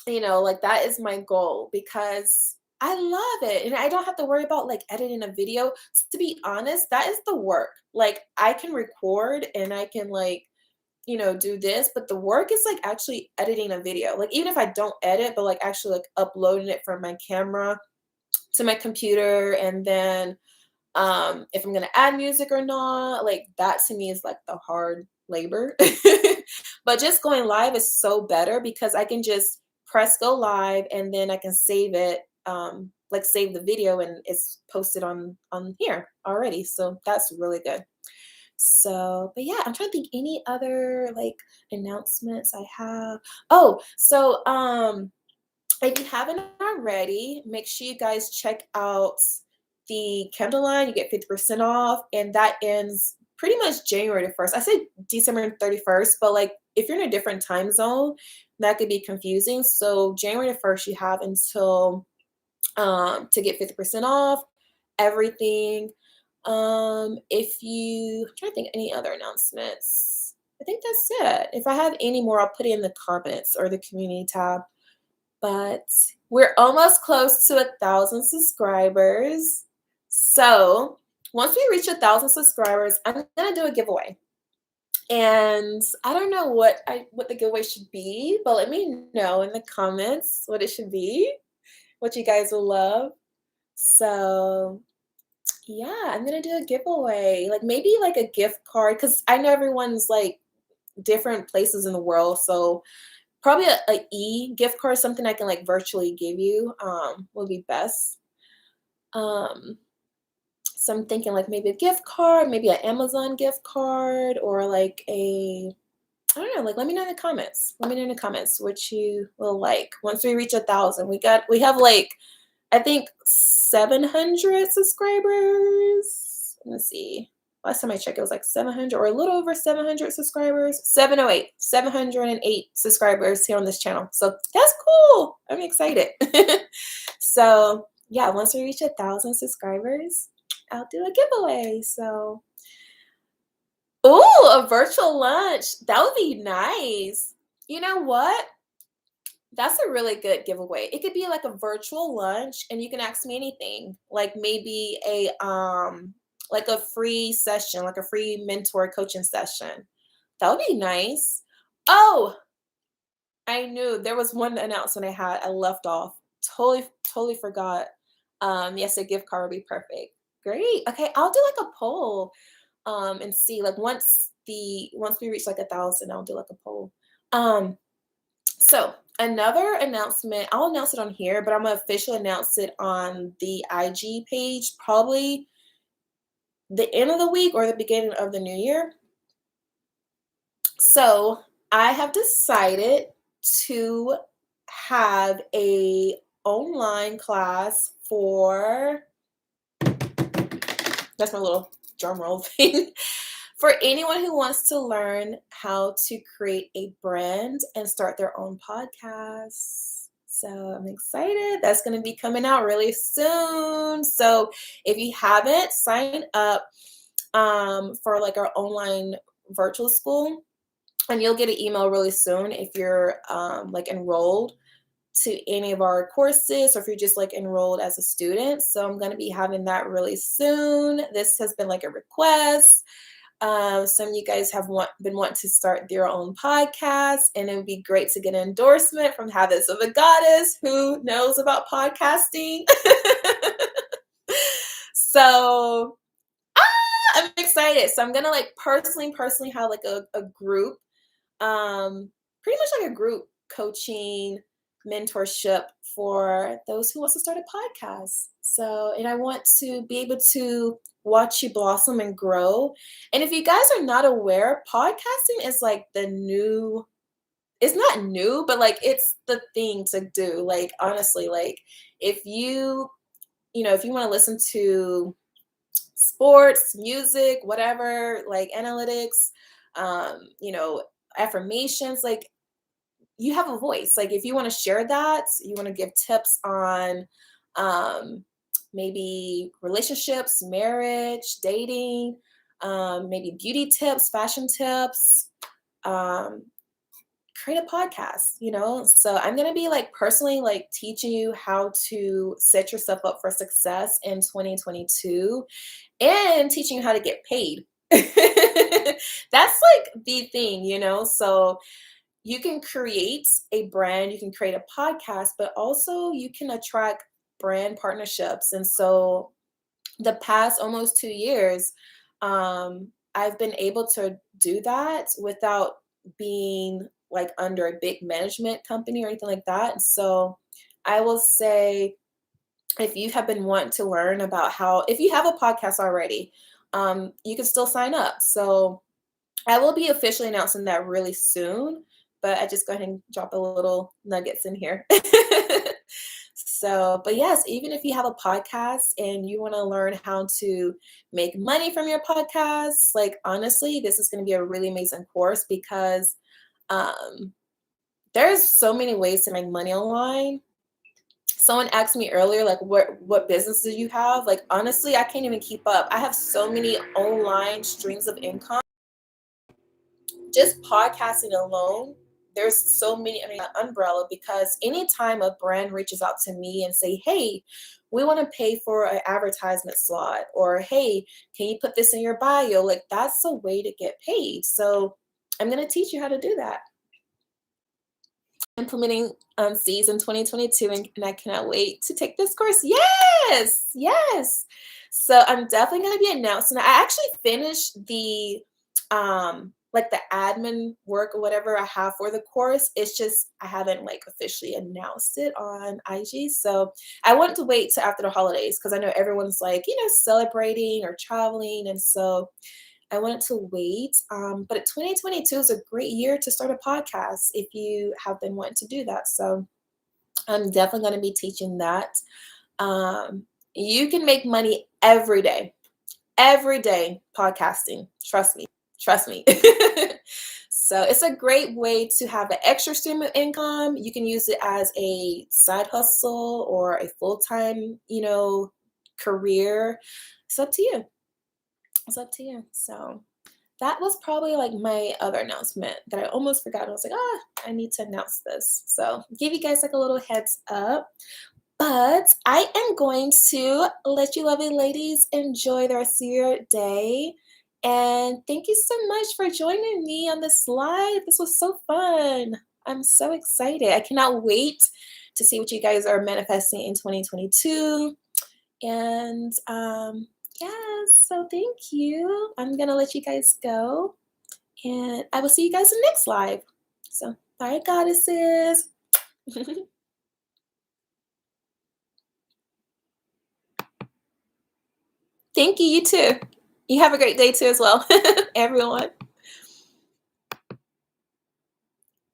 like that is my goal because I love it. And I don't have to worry about like editing a video. To be honest, that is the work. Like I can record and I can like, do this, but the work is like actually editing a video. Like even if I don't edit, but like actually like uploading it from my camera to my computer and then if I'm gonna add music or not, like that to me is like the hard labor. But just going live is so better because I can just press go live and then I can save it, like save the video and it's posted on here already. So that's really good. So, but yeah, I'm trying to think any other like announcements I have. Oh, so if you haven't already, make sure you guys check out the candle line. You get 50% off, and that ends pretty much January the 1st. I said December 31st, but like if you're in a different time zone, that could be confusing. So January the 1st, you have until to get 50% off everything. I'm trying to think any other announcements. I think that's it. If I have any more, I'll put it in the comments or the community tab. But we're almost close to 1,000 subscribers. So once we reach 1,000 subscribers, I'm gonna do a giveaway. And I don't know what the giveaway should be, but let me know in the comments what it should be, what you guys will love. So yeah, I'm gonna do a giveaway. Like maybe like a gift card, because I know everyone's like different places in the world. So probably a gift card, something I can like virtually give you, would be best. So I'm thinking like maybe a gift card, maybe an Amazon gift card, or like I don't know, like let me know in the comments. Let me know in the comments what you will like. Once we reach 1,000, we have like I think 700 subscribers. Let's see. Last time I checked, it was like 700 or a little over 700 subscribers. 708, 708 subscribers here on this channel. So that's cool. I'm excited. So yeah, once we reach 1,000 subscribers, I'll do a giveaway. So, ooh, a virtual lunch. That would be nice. You know what? That's a really good giveaway. It could be like a virtual lunch and you can ask me anything. Like maybe like a free session, like a free mentor coaching session. That would be nice. Oh, I knew there was one announcement I left off. Totally forgot. Yes, a gift card would be perfect. Great. Okay, I'll do like a poll and see like once we reach like 1,000, I'll do like a poll. Um so another announcement, I'll announce it on here, but I'm gonna officially announce it on the IG page, probably the end of the week or the beginning of the new year. So I have decided to have a online class for that's my little drum roll thing. For anyone who wants to learn how to create a brand and start their own podcast. So I'm excited. That's going to be coming out really soon. So if you haven't, sign up for like our online virtual school, and you'll get an email really soon if you're like enrolled to any of our courses or if you're just like enrolled as a student. So I'm going to be having that really soon. This has been like a request. Some of you guys have been wanting to start their own podcast, and it would be great to get an endorsement from Habits of a Goddess who knows about podcasting. So I'm excited. So I'm gonna like personally have like a group, pretty much like a group coaching mentorship for those who wants to start a podcast. So, and I want to be able to watch you blossom and grow. And if you guys are not aware, podcasting is like the new, it's not new, but like it's the thing to do. Like honestly, like if if you want to listen to sports, music, whatever, like analytics, affirmations, like you have a voice. Like if you want to share that, you want to give tips on maybe relationships, marriage, dating, maybe beauty tips, fashion tips, um, create a podcast. So I'm going to be like personally like teaching you how to set yourself up for success in 2022 and teaching you how to get paid. That's like the thing. So you can create a brand, you can create a podcast, but also you can attract brand partnerships. And so the past almost 2 years, I've been able to do that without being like under a big management company or anything like that. And so I will say, if you have been wanting to learn about if you have a podcast already, you can still sign up. So I will be officially announcing that really soon, but I just go ahead and drop a little nuggets in here. So, but yes, even if you have a podcast and you want to learn how to make money from your podcast, like honestly, this is going to be a really amazing course because um, there's so many ways to make money online. Someone asked me earlier, like, what business do you have? Like, honestly, I can't even keep up. I have so many online streams of income. Just podcasting alone, there's so many, I mean, umbrella, because anytime a brand reaches out to me and say, hey, we want to pay for an advertisement slot, or hey, can you put this in your bio? Like that's a way to get paid. So I'm going to teach you how to do that. Implementing season 2022, and I cannot wait to take this course. Yes. So I'm definitely going to be announcing. I actually finished the like the admin work or whatever I have for the course. It's just I haven't like officially announced it on IG. So I want to wait till after the holidays because I know everyone's like, celebrating or traveling. And so I wanted to wait. But 2022 is a great year to start a podcast if you have been wanting to do that. So I'm definitely going to be teaching that. You can make money every day podcasting. Trust me. So it's a great way to have an extra stream of income. You can use it as a side hustle or a full-time, career. It's up to you. So that was probably like my other announcement that I almost forgot. I was like, ah, I need to announce this. So give you guys like a little heads up. But I am going to let you lovely ladies enjoy the rest of your day. And thank you so much for joining me on this live. This was so fun. I'm so excited. I cannot wait to see what you guys are manifesting in 2022. And yeah, so thank you. I'm gonna let you guys go, and I will see you guys in the next live. So bye, goddesses. Thank you. You too. You have a great day too as well, everyone.